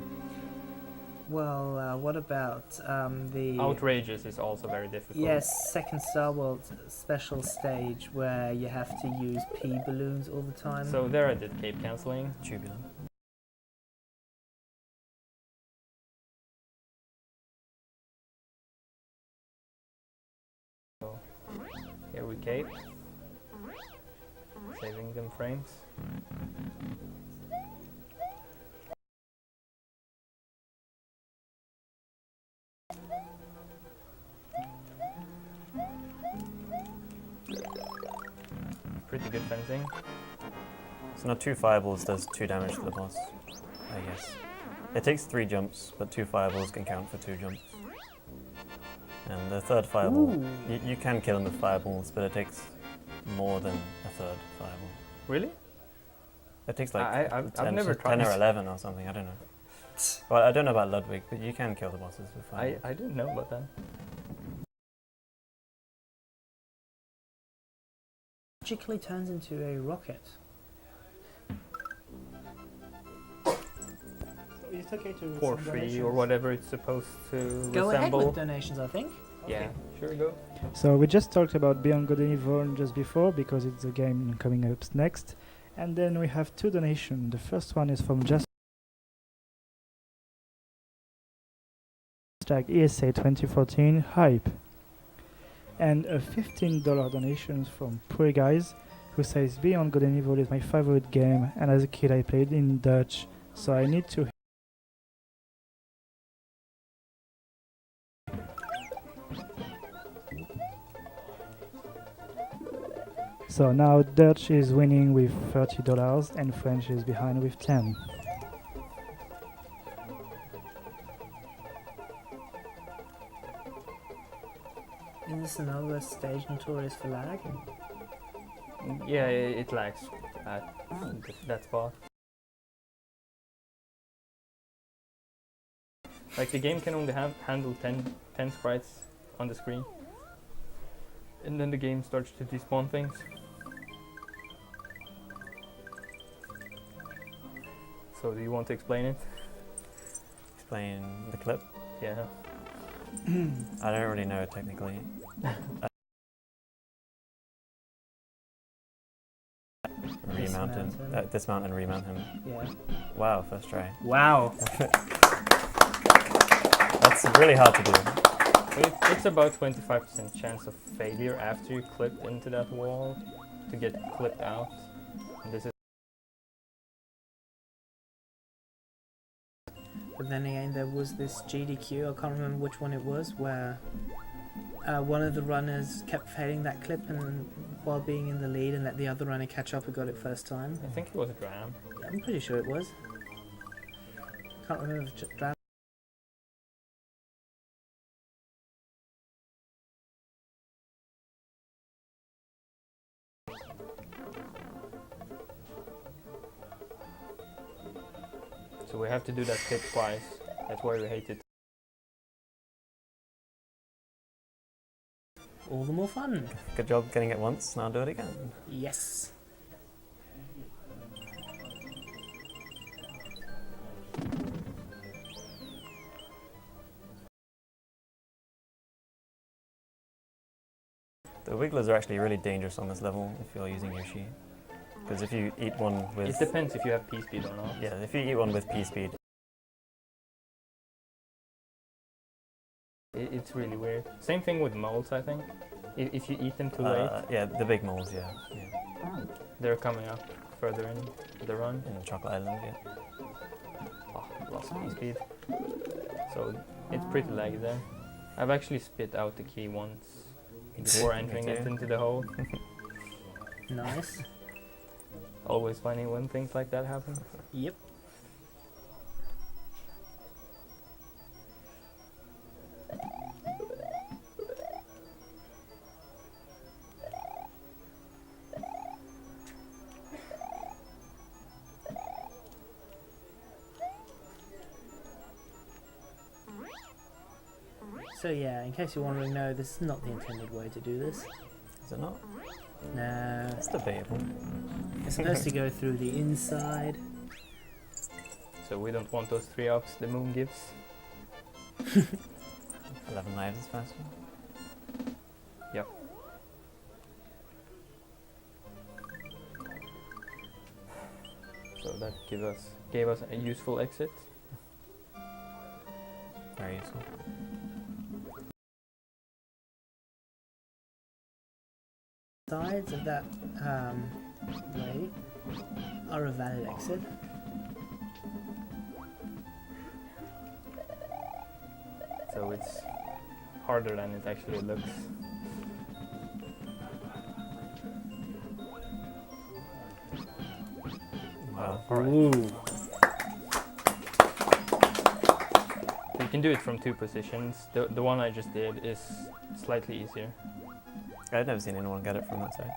Well, what about the... Outrageous is also very difficult. Yes, second Star World special stage where you have to use pea balloons all the time. So there I did cape cancelling. Tubular. So here we cape. Saving them frames. Pretty good fencing. So now 2 fireballs does 2 damage to the boss, I guess. It takes 3 jumps, but 2 fireballs can count for 2 jumps. And the third fireball, you can kill him with fireballs, but it takes more than a third fireball. Really? It takes like I've 10, never 10 tried. or 11 or something, I don't know. Well, I don't know about Ludwig, but you can kill the bosses with fireballs. I didn't know about that. Magically turns into a rocket. So it's okay to For send free donations. or whatever it's supposed to Go ahead resemble. with donations, I think. Yeah, sure go. So we just talked about Beyond Good and Evil just before because it's the game coming up next. And then we have 2 donations. The first one is from just ESA 2014 Hype. And a $15 donation from Poor Guys who says Beyond Good and Evil is my favorite game and as a kid I played in Dutch, so I need to So now Dutch is winning with $30 and French is behind with 10. Is this another stage notorious for lag? Yeah, it lags at that spot. Like the game can only handle 10 sprites on the screen. And then the game starts to despawn things. So do you want to explain it? Explain the clip. Yeah. I don't really know technically. Remount him. Dismount him. Dismount and remount him. Yeah. Wow, first try. Wow. That's really hard to do. But it's about 25% chance of failure after you clip into that wall to get clipped out. And this is But then again, there was this GDQ, I can't remember which one it was, where one of the runners kept failing that clip and while being in the lead and let the other runner catch up who got it first time. I think it was a dram. Yeah, I'm pretty sure it was. Can't remember if Dram. So we have to do that clip twice. That's why we hate it. All the more fun. Good job getting it once, now do it again. Yes. The wigglers are actually really dangerous on this level if you're using Yoshi. Because if you eat one with... It depends if you have P speed or not. Yeah, if you eat one with P speed, It's really weird. Same thing with moles, I think. If you eat them too late, yeah, the big moles, yeah. they're coming up further in the run. In Chocolate Island, yeah. Oh, lost P speed. So it's pretty laggy there. I've actually spit out the key once before entering it into the hole. Nice. Always funny when things like that happen. Yep. So yeah, in case you're wondering, no, this is not the intended way to do this. Is it not? No, It's debatable. it's supposed to go through the inside. So we don't want those 3 ups the moon gives. 11 lives is faster. Yep. So that gave us a useful exit. Very useful. Sides of that way are a valid exit. So it's harder than it actually looks. Wow. Alright. You can do it from 2 positions. The one I just did is slightly easier. I've never seen anyone get it from that side.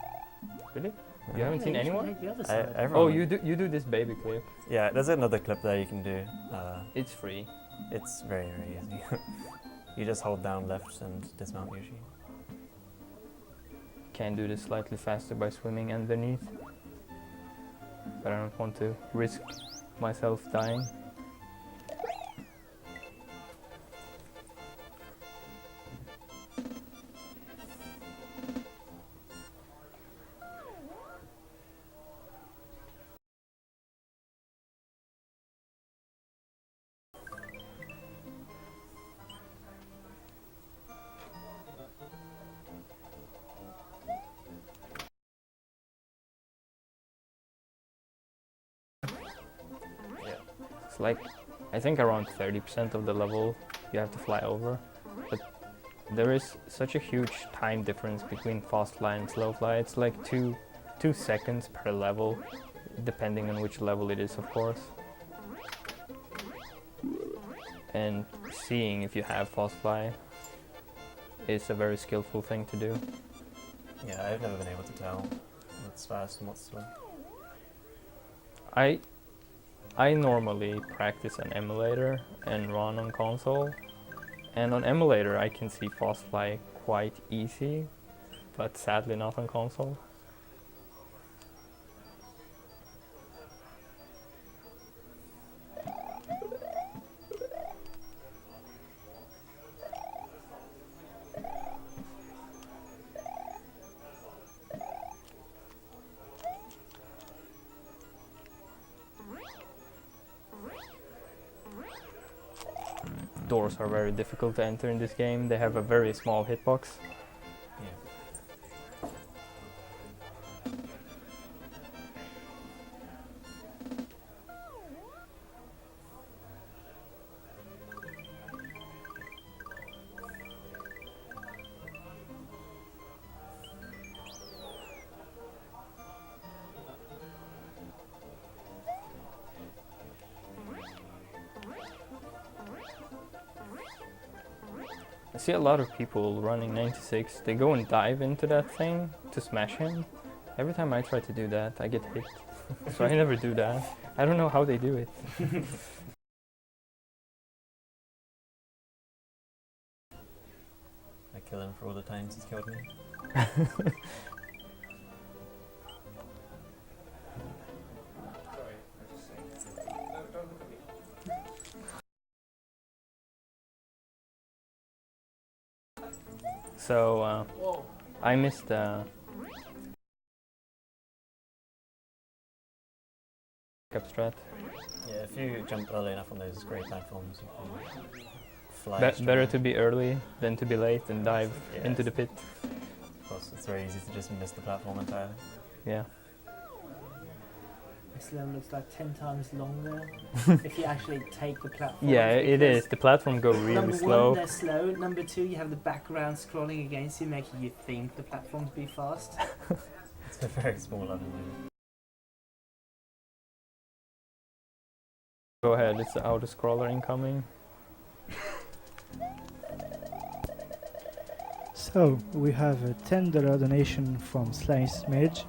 Really? No. You haven't seen you should anyone? take the other I, side. everyone Oh, you do this baby clip. Yeah, there's another clip there you can do. It's free. It's very, very easy. You just hold down left and dismount usually. Can do this slightly faster by swimming underneath. But I don't want to risk myself dying. It's like, I think around 30% of the level you have to fly over. But there is such a huge time difference between fast fly and slow fly. It's like 2 seconds per level, depending on which level it is, of course. And seeing if you have fast fly is a very skillful thing to do. Yeah, I've never been able to tell what's fast and what's slow. I normally practice on emulator and run on console, and on emulator I can see fast fly quite easy, but sadly not on console. Doors are very difficult to enter in this game. They have a very small hitbox. Yeah. I see a lot of people running 96. They go and dive into that thing to smash him. Every time I try to do that, I get hit. So I never do that. I don't know how they do it. I kill him for all the times he's killed me. Sorry, I just saying. No, don't look at me. So Whoa. I missed pickup strat. Yeah, if you jump early enough on those great platforms, you can fly. Better straight. to be early than to be late and dive Yeah, into the pit. Of course, it's very easy to just miss the platform entirely. Yeah. This level looks like 10 times longer if you actually take the platform. Yeah, it is. The platform go really Number slow. one, they're slow. Number two, you have the background scrolling against you, making you think the platforms be fast. It's a very small level. Go ahead, it's the auto scroller incoming. So we have a $10 donation from Slice Mage,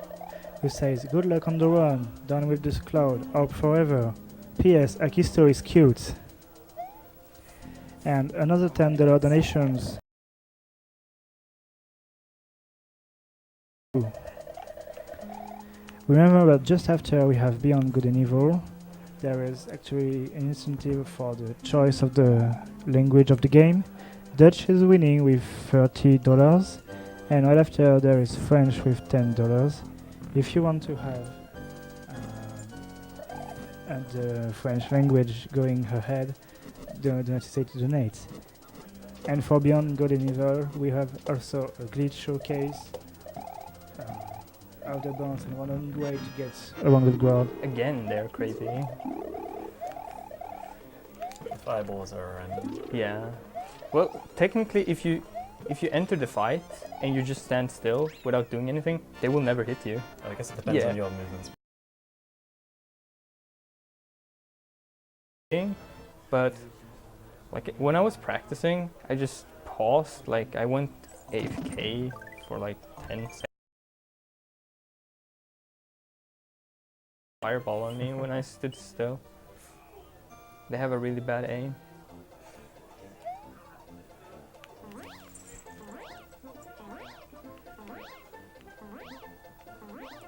who says, "Good luck on the run, done with this cloud, hope forever. P.S. Akisto is cute." and another $10 donations. Remember that just after we have Beyond Good and Evil, there is actually an incentive for the choice of the language of the game. Dutch is winning with $30, and right after there is French with $10. If you want to have the French language going ahead, don't hesitate to donate. And for Beyond Good and Evil, we have also a glitch showcase, outer bounds, and 100 way to get around the world. Again, they're crazy. The fireballs are random. Yeah. Well, technically, if you enter the fight and you just stand still without doing anything, they will never hit you. I guess it depends Yeah. on your movements. But like when I was practicing, I just paused. Like I went AFK for like 10 seconds. Fireball on me when I stood still. They have a really bad aim.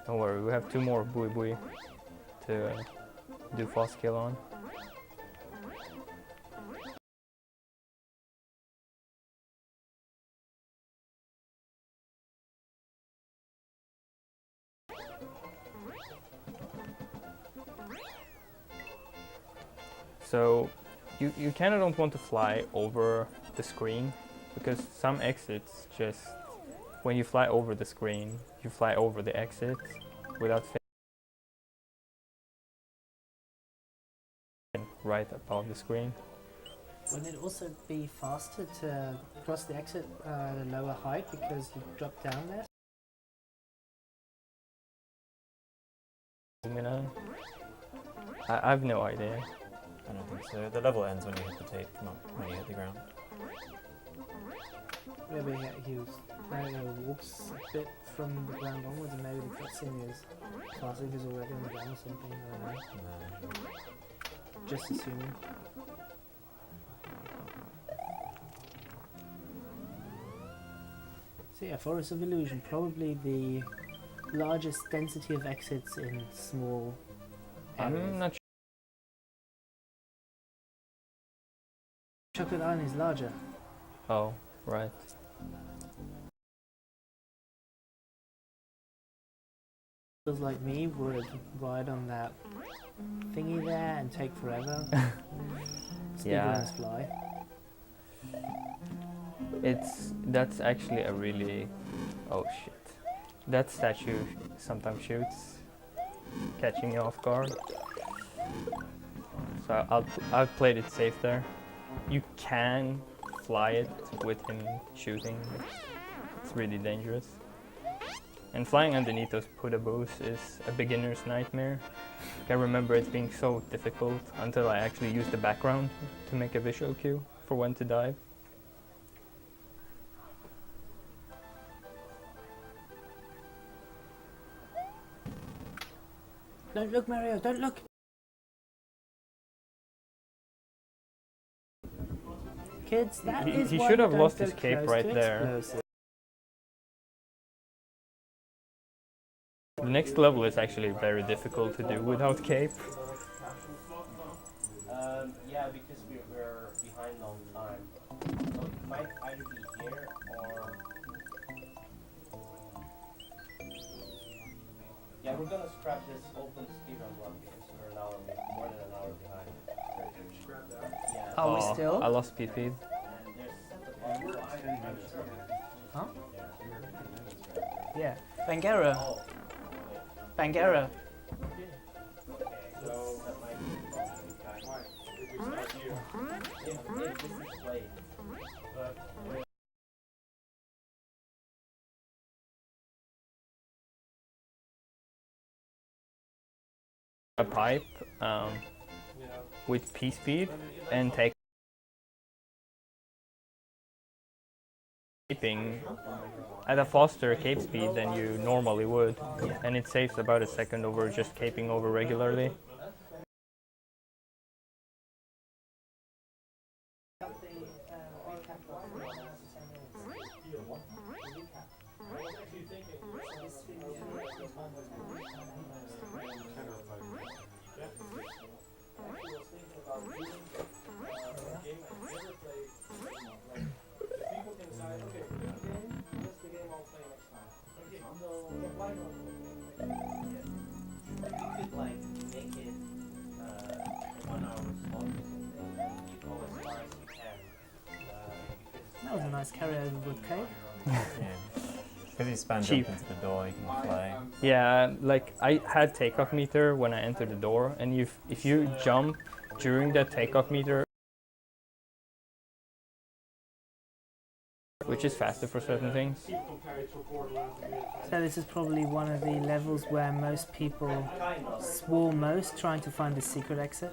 Don't worry, we have 2 more Bui Bui to do fast kill on. So you kind of don't want to fly over the screen because some exits just, when you fly over the screen, you fly over the exit without right above the screen. Wouldn't it also be faster to cross the exit at a lower height because you drop down there? You know? I have no idea. I don't think so. The level ends when you hit the tape, not when you hit the ground. Maybe he walks a bit from the ground onwards, and maybe the cutscene is faster because he's already on the ground or something. I don't know. No. Just assuming. So yeah, Forest of Illusion, probably the largest density of exits in small areas. I'm not sure. Chocolate Island is larger. Oh, right. Feels like me would ride on that thingy there and take forever. Yeah. Speedrunners fly. That's actually a really, oh shit. That statue sometimes shoots, catching you off guard. So I've played it safe there. You can fly it with him shooting. It's really dangerous. And flying underneath those Pudaboos is a beginner's nightmare. I remember it being so difficult until I actually used the background to make a visual cue for when to dive. Don't look, Mario, don't look! Kids, that is He why should you have don't lost go his cape close right to there. explosives. The next level is actually very difficult to do without cape. Yeah, because we're behind on time. So it might either be here or... Yeah, we're gonna scrap this open speedrun block because we're now more than an hour behind. Yeah. Are we still? I lost speed feed. And there's... Huh? Yeah. Bangera. Bangera. So that might be guys. If this is played. A pipe with P speed and take caping at a faster cape speed than you normally would, and it saves about a second over just caping over regularly. could like make it 1 hour slot or something, and you go as far as you can. That was a nice carryover with cake. Yeah. Because you span Cheap. jump into the door, you can fly. Yeah, like I had takeoff meter when I entered the door, and if you jump during that takeoff meter, which is faster for certain things. So this is probably one of the levels where most people swore most trying to find the secret exit.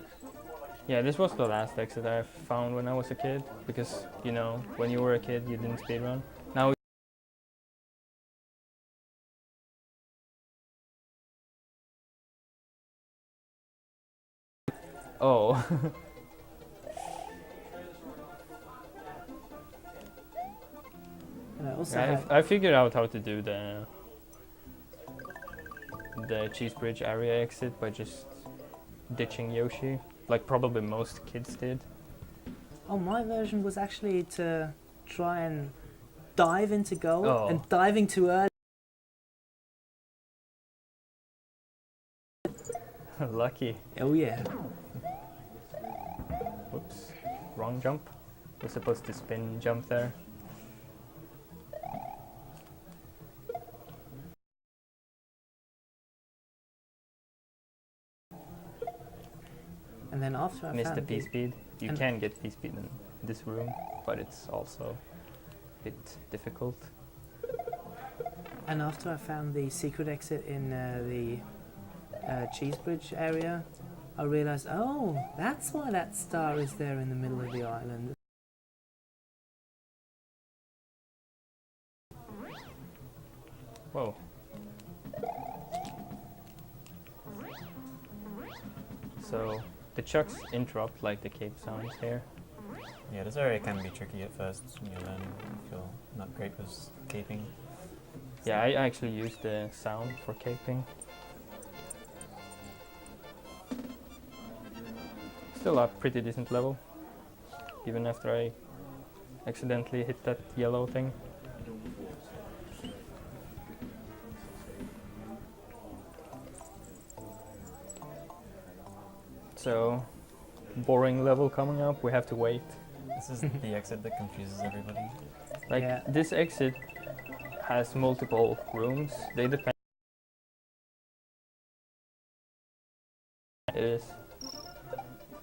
Yeah, this was the last exit I found when I was a kid, because, you know, when you were a kid, you didn't speedrun. Now, oh, And I also I, had, I figured out how to do the cheese bridge area exit by just ditching Yoshi, like probably most kids did. oh, my version was actually to try and dive into goal Oh. and diving too early. Lucky. Oh yeah. Whoops, wrong jump. We're supposed to spin jump there. And then after I Missed the found P-speed. You and- can get P-speed in this room, but it's also a bit difficult. And after I found the secret exit in the cheese bridge area, I realized, oh, that's why that star is there in the middle of the island. Whoa. So the chucks interrupt like the cape sounds here. Yeah, this area can be tricky at first when you learn if you're not great with caping. Yeah, I actually use the sound for caping. Still a pretty decent level, even after I accidentally hit that yellow thing. So, boring level coming up, we have to wait. This is the exit that confuses everybody. Like, Yeah. this exit has multiple rooms. They depend. It is.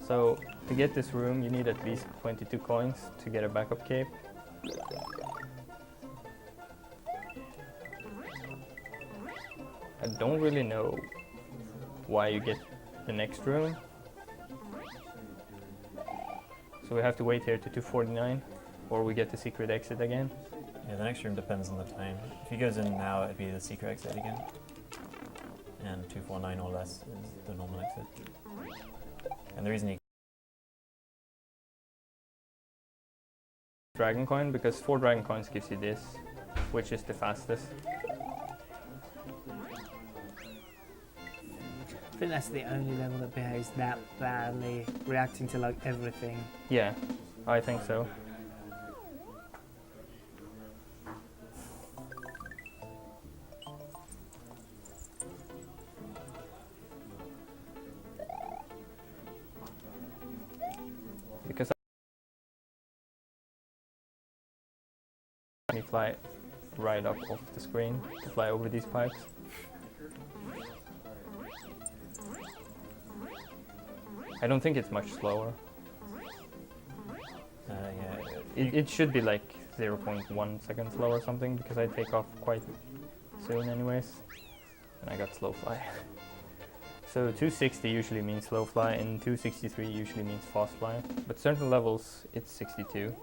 So, to get this room, you need at least 22 coins to get a backup cape. I don't really know why you get the next room. So we have to wait here to 249, or we get the secret exit again. Yeah, the next room depends on the time. If he goes in now, it'd be the secret exit again. And 249 or less is the normal exit. And the reason he Dragon coin, because 4 dragon coins gives you this, which is the fastest. I think that's the only level that behaves that badly, reacting to like everything. Yeah, I think so. Because you fly right up off the screen to fly over these pipes. I don't think it's much slower. yeah, It should be like 0.1 seconds slow or something, because I take off quite soon anyways. And I got slow fly. So 260 usually means slow fly, and 263 usually means fast fly. But certain levels, it's 62.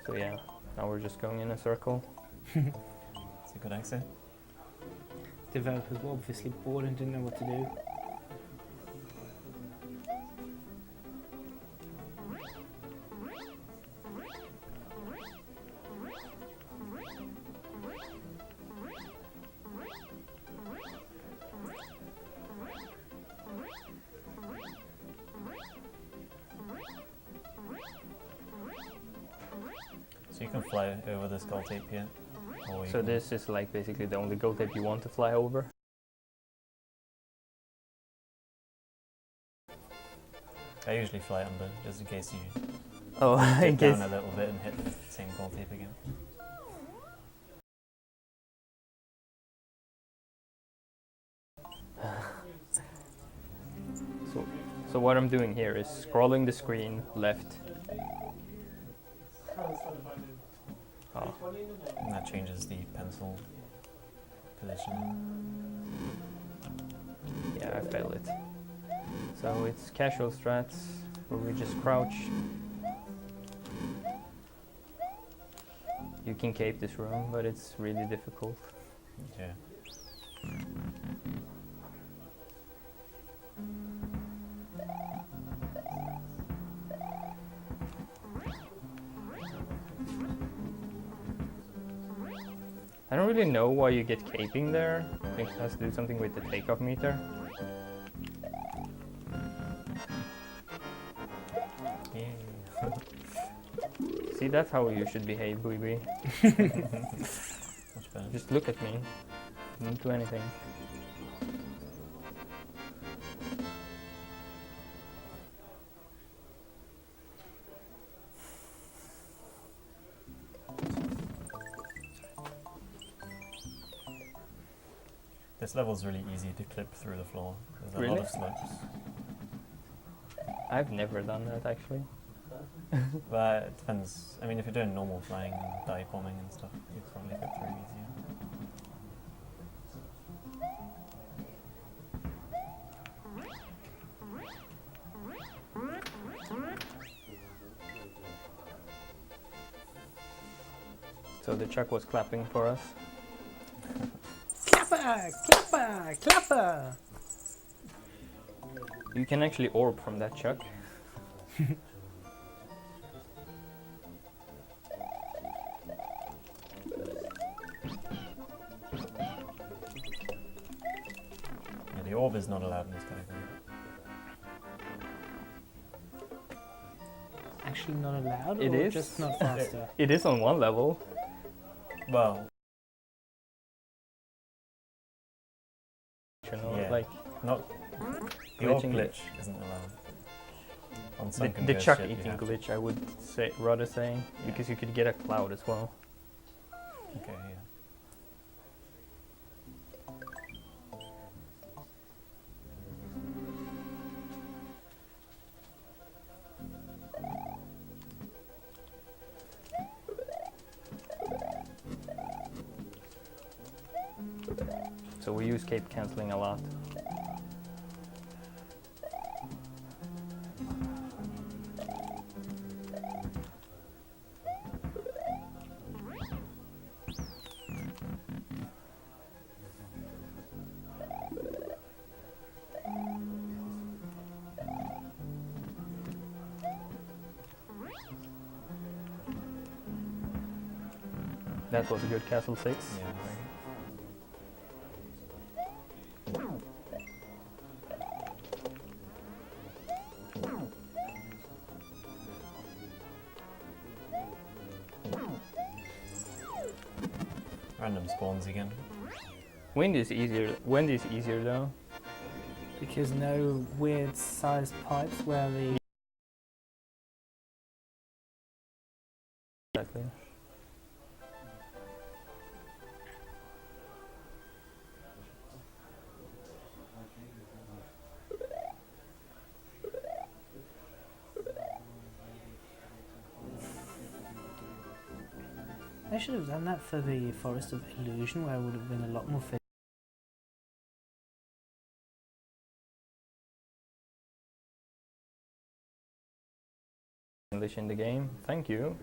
So yeah, now we're just going in a circle. it's a good exit. Developers were obviously bored and didn't know what to do. So you can fly over this gold tape here. Or you So can- this is like basically the only gold tape you want to fly over. I usually fly under, just in case you Oh, in dip case. down a little bit and hit the same gold tape again. So what I'm doing here is scrolling the screen left. Oh, And that changes the pencil position. yeah, I failed it. So it's casual strats where we just crouch. You can cape this room, but it's really difficult. Yeah. I don't really know why you get caping there. I think it has to do something with the takeoff meter. Yeah. See, that's how you should behave, Buibi. Much better. Just look at me. Don't do anything. This level's really easy to clip through the floor. There's a Really? lot of slopes. I've never done that actually. But it depends. I mean, if you're doing normal flying and dive bombing and stuff, you probably get through easier. So the Chuck was clapping for us. Clapper! Clapper! Clapper! You can actually orb from that Chuck. Yeah, the orb is not allowed in this category. Actually not allowed, It or is. just not faster? It is on one level. Well, You know, Yeah. like not the orb Glitching. glitch isn't allowed. On the, Sunken the Ghost Chuck ship, you eating have to- glitch, I would say, rather say, because you could get a cloud as well. Okay, yeah. So we use cape cancelling a lot. That was a good castle 6. Yeah, very good. Random spawns again. Wind is easier. Wind is easier though. Because no weird sized pipes where the Exactly. they should have done that for the Forest of Illusion, where it would have been a lot more fit. English in the game. Thank you.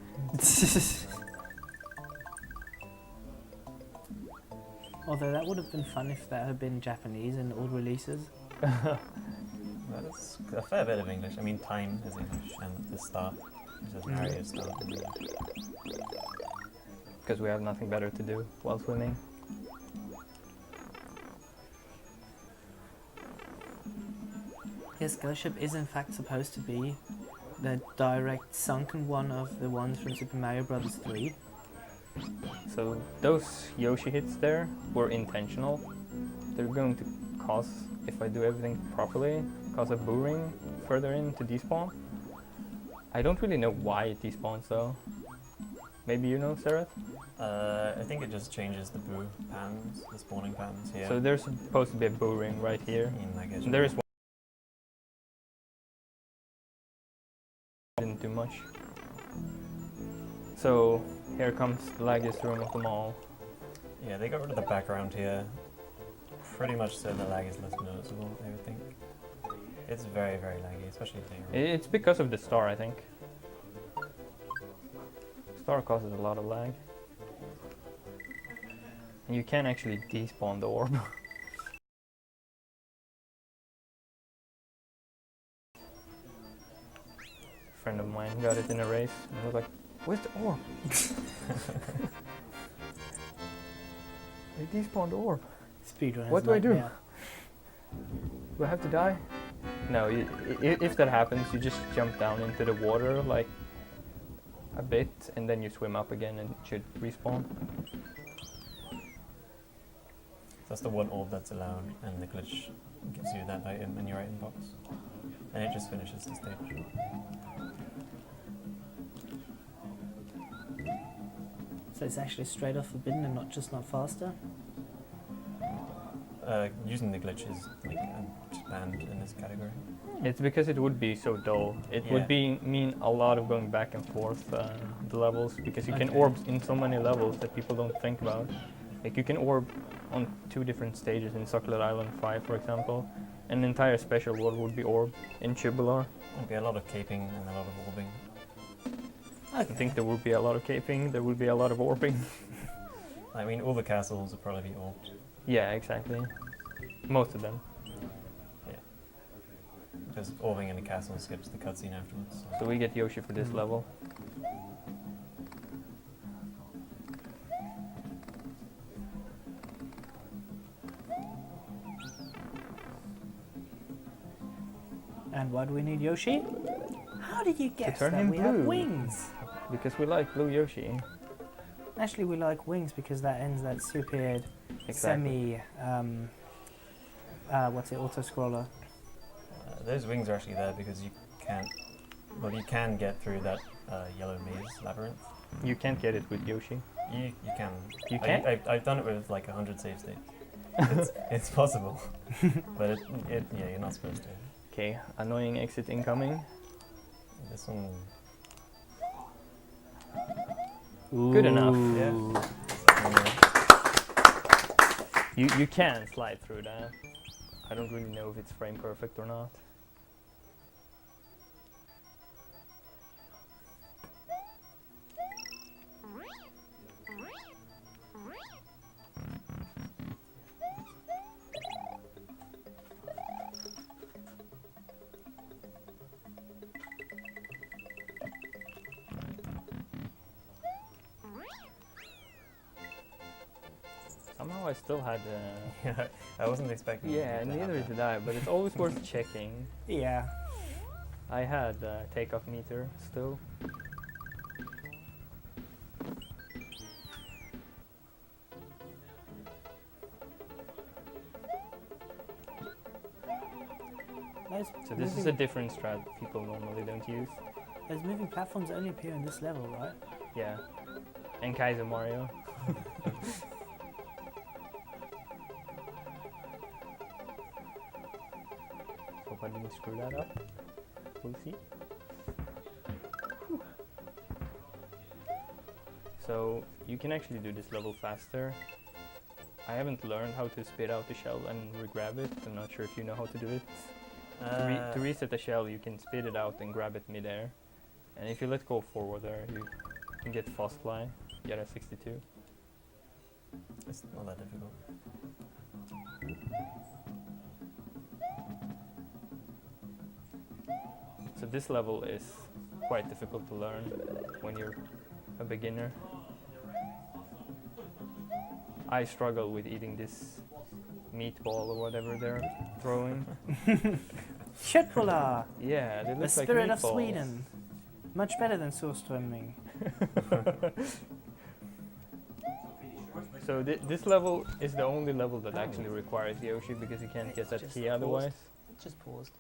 Although that would have been fun if that had been Japanese in all releases. That's a fair bit of English. I mean, time is English, and the start is just Mario start. in English. Because we have nothing better to do while swimming. Yes, Ghost Ship is in fact supposed to be the direct sunken one of the ones from Super Mario Bros. 3. So those Yoshi hits there were intentional. They're going to cause, if I do everything properly, cause a boo ring further in to despawn. I don't really know why it despawns though. Maybe you know, Sereth? I think it just changes the boo patterns, the spawning patterns here. So there's supposed to be a boo ring right here. in that case, And there is one. Didn't do much. So here comes the laggiest room of them all. Yeah, they got rid of the background here, pretty much so the lag is less noticeable, I would think. It's very, very laggy, especially playing around. It's because of the star, I think. Star causes a lot of lag. And you can actually despawn the orb. A friend of mine got it in a race and was like, "Where's the orb?" They despawned the orb. Speedrunners. What do I do? nightmare. Do I have to die? No, if that happens, you just jump down into the water like a bit and then you swim up again and it should respawn. That's the one orb that's allowed, and the glitch gives you that item in your item box. And it just finishes the stage. So it's actually straight off forbidden and not faster? Using the glitch is like just banned in this category. It's because it would be so dull. It Yeah. would mean a lot of going back and forth the levels, because you can Okay. orb in so many levels that people don't think about. Like you can orb on 2 different stages in Chocolate Island 5, for example. An entire special world would be orb in Tubular. There'll be a lot of caping and a lot of orbing. I think there would be a lot of caping, there would be a lot of orbing. I mean, all the castles will probably be orbed. Yeah, exactly. Most of them. Because orbing in the castle skips the cutscene afterwards. So we get Yoshi for this level. And why do we need Yoshi? How did you guess turn that him we have blue. wings? Because we like blue Yoshi. Actually, we like wings because that ends that stupid Exactly. what's it, auto-scroller. Those wings are actually there because you can't. Well, you can get through that yellow maze labyrinth. You can't get it with Yoshi. You can. You can? I've done it with like 100 save states. It's possible, but yeah, you're not supposed to. Okay, annoying exit incoming. This one. Good enough. Yeah. You can slide through that. I don't really know if it's frame perfect or not. Somehow I still had Yeah, I wasn't expecting. yeah, neither did I, but it's always worth checking. Yeah. I had takeoff meter still. So this is a different strat people normally don't use. Those moving platforms only appear in this level, right? Yeah. And Kaiser Mario. Hope I didn't screw that up. We'll see. Whew. So you can actually do this level faster. I haven't learned how to spit out the shell and re-grab it. I'm not sure if you know how to do it. To reset the shell, you can spit it out and grab it mid-air. And if you let go forward there, you can get fast fly. Get a 62. It's not that difficult. So this level is quite difficult to learn when you're a beginner. I struggle with eating this meatball or whatever they're throwing. Köttbullar! Yeah, they The look like spirit of meatballs. Sweden. Much better than surströmming. So this level is the only level that actually requires Yoshi because you can't get It's that just key paused. otherwise. Just paused.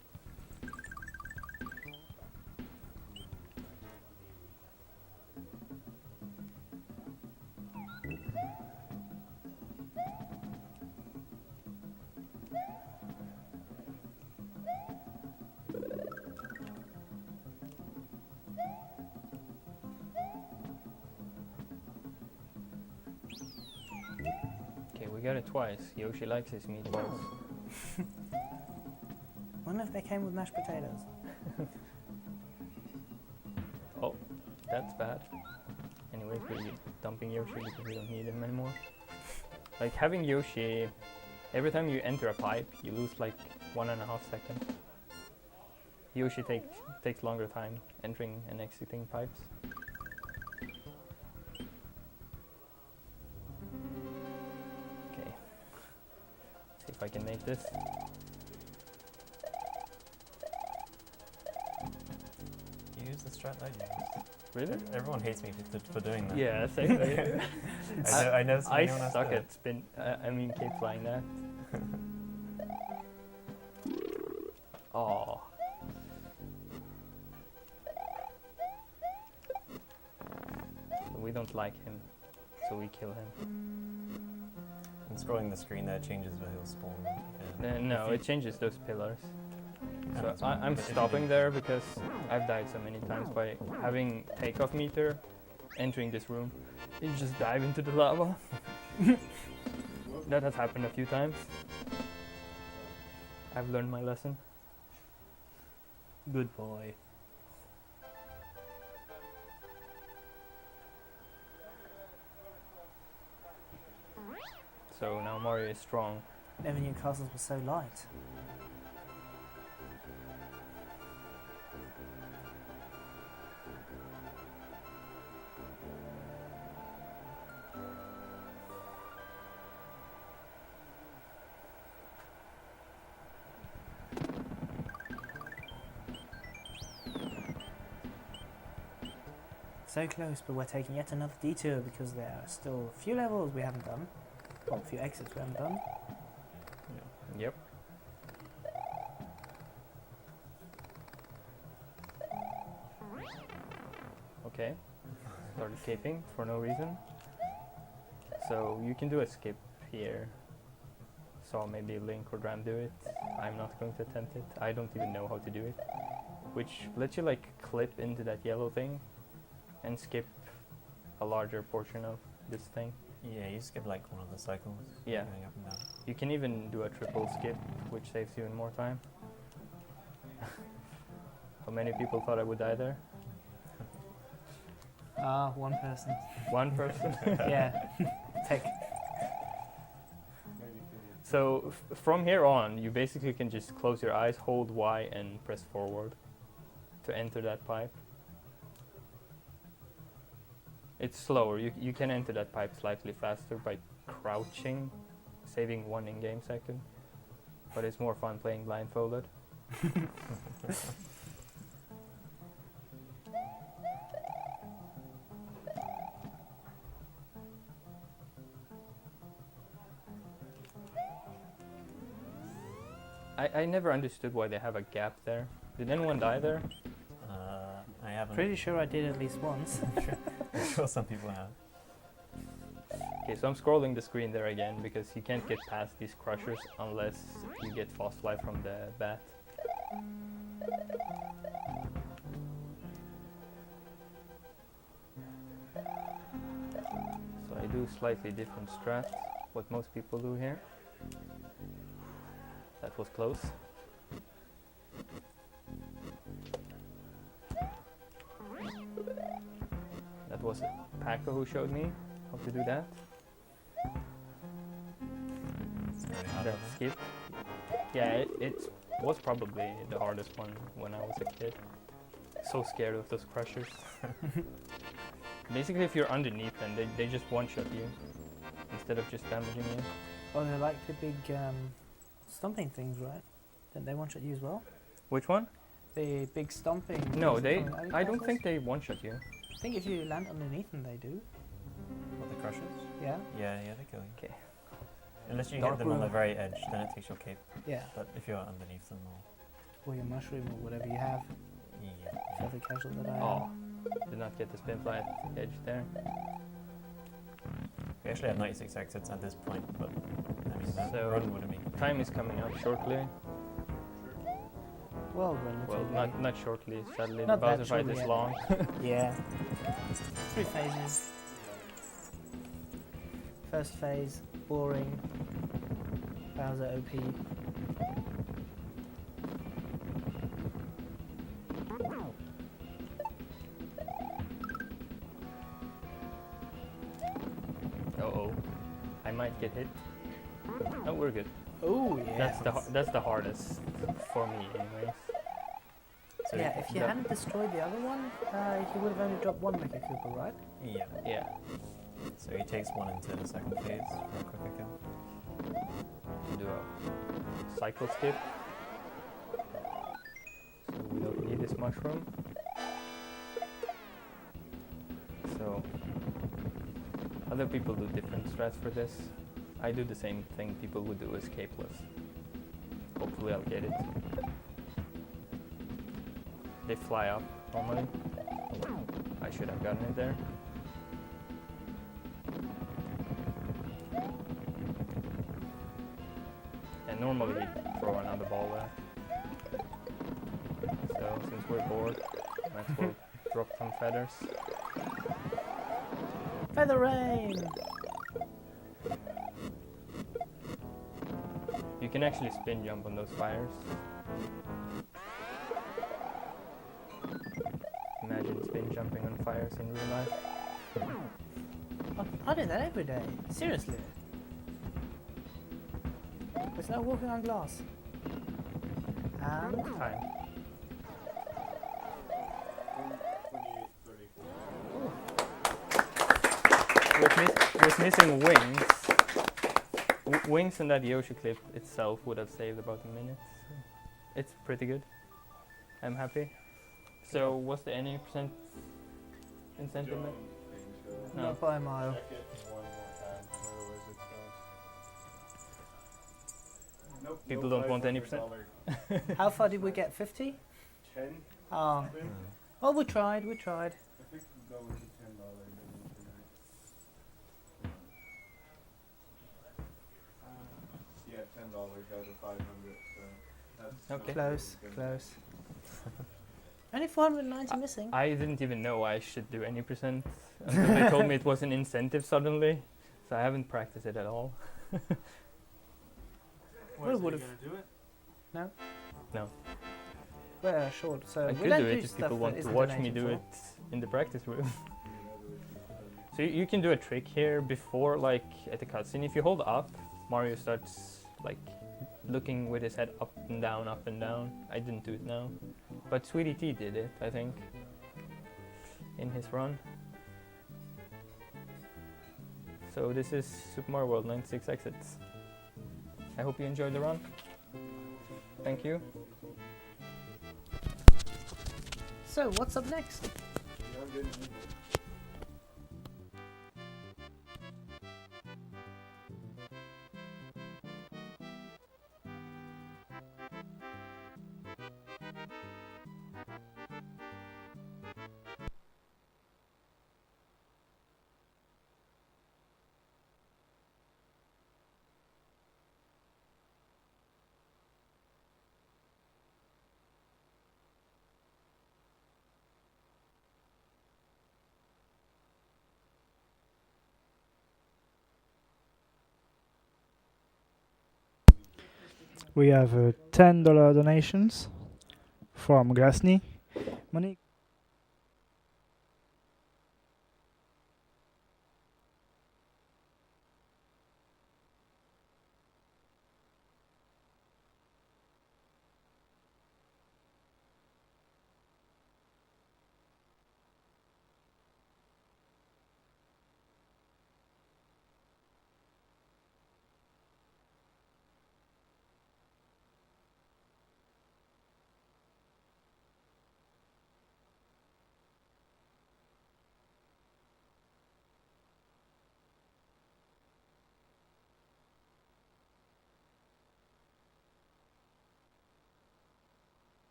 Okay, we got it twice. Yoshi likes his meatballs. Wonder if they came with mashed potatoes. Oh, that's bad. Anyways, we're dumping Yoshi because we don't need him anymore. Like having Yoshi, every time you enter a pipe, you lose like 1.5 seconds. Yoshi takes longer time entering and exiting pipes. Okay, see if I can make this. You use the strat I use. Really? Everyone hates me for doing that. Yeah, same thing. I know I anyone else suck do it. at spin. Cape flying that. Oh. We don't like him, so we kill him. And scrolling the screen there changes where he'll spawn. No, If you- it changes those pillars. Oh, So that's I'm fine. stopping there because I've died so many times by having takeoff meter, entering this room, you just dive into the lava. That has happened a few times. I've learned my lesson. Good boy. So now Mario is strong. Never knew castles were so light. So close, but we're taking yet another detour because there are still a few levels we haven't done. Well, a few exits we haven't done. Yep. Okay. Started caping for no reason. So you can do a skip here. So maybe Link or Dram do it. I'm not going to attempt it. I don't even know how to do it. Which lets you like clip into that yellow thing and skip a larger portion of this thing. Yeah, you skip like one of the cycles. Yeah. Going up and down. You can even do a triple skip, which saves you in more time. How many people thought I would die there? One person. One person? Yeah. Take. So from here on, you basically can just close your eyes, hold Y, and press forward to enter that pipe. It's slower. You can enter that pipe slightly faster by crouching, saving 1 in-game second. But it's more fun playing blindfolded. I never understood why they have a gap there. Did anyone die there? I haven't. Pretty sure I did at least once. I'm sure some people have. Okay, so I'm scrolling the screen there again because you can't get past these crushers unless you get fast fly from the bat. So I do slightly different strat, what most people do here. That was close. That was Paco who showed me how to do that. It's a really hard That level. skip. Yeah, it was probably the hardest one when I was a kid. So scared of those crushers. Basically, if you're underneath them, they just one-shot you instead of just damaging you. Oh, they're like the big stomping things, right? Don't they one-shot you as well? Which one? The big stomping. No, things they. from early I don't castles? think they one-shot you. I think if you land underneath them, they do. What, the crushers? Yeah. Yeah, they kill you. Okay. Unless you Dark hit them on the room. very edge, then it takes your cape. Yeah. But if you're underneath them, Or your mushroom or whatever you have. yeah. Fairly casual that I Oh, am. did not get the spin fly at the edge there. We actually have 96 exits at this point, but I mean, that So- run would have been. Time is coming up shortly. Well, Well, relatively. not shortly. Sadly, Not the that Bowser fight shortly is yet. long. Yeah. 3 phases. First phase, boring. Bowser OP. Uh-oh. I might get hit. Oh, we're good. Oh yeah. That's the hardest for me, anyways. So Yeah, if you that- hadn't destroyed the other one, he would have only dropped 1 Mecha Koopa, right? Yeah. Yeah. So he takes one into the second phase for a quicker kill. Do a cycle skip. So we don't need this mushroom. So other people do different strats for this. I do the same thing people would do escapeless. Hopefully I'll get it. They fly up normally. I should have gotten it there. And normally we throw another ball there. So since we're bored, might as well drop some feathers. Feather Rain! You can actually spin jump on those fires. Imagine spin jumping on fires in real life. I do that every day. Seriously. It's like walking on glass. And Time. With missing wings, wings and that Yoshi clip itself would have saved about a minute. So it's pretty good. I'm happy. So was there any percent incentive? No. not by a mile. Check it one more time, otherwise it's gone. Nope, People no don't want any percent? $500. How far did we get? 50? 10, Oh. I think. Well, we tried, we tried. I think we'll go with the $10 minimum tonight. Yeah, $10 out of 500, so that's Okay. Close, close. Only 490 missing. I didn't even know I should do any percent until they told me it was an incentive suddenly. So I haven't practiced it at all. We would've- do it? No. We're short, so I we could don't do it do if stuff people that want to isn't watch me donated do for. it in the practice room. So you can do a trick here before, like at the cutscene. If you hold up, Mario starts like looking with his head up and down, up and down. I didn't do it now, but Sweetie T did it, I think, in his run. So this is Super Mario World 96 Exits. I hope you enjoyed the run. Thank you. So, what's up next? We have $10 donations from Grasny. Monique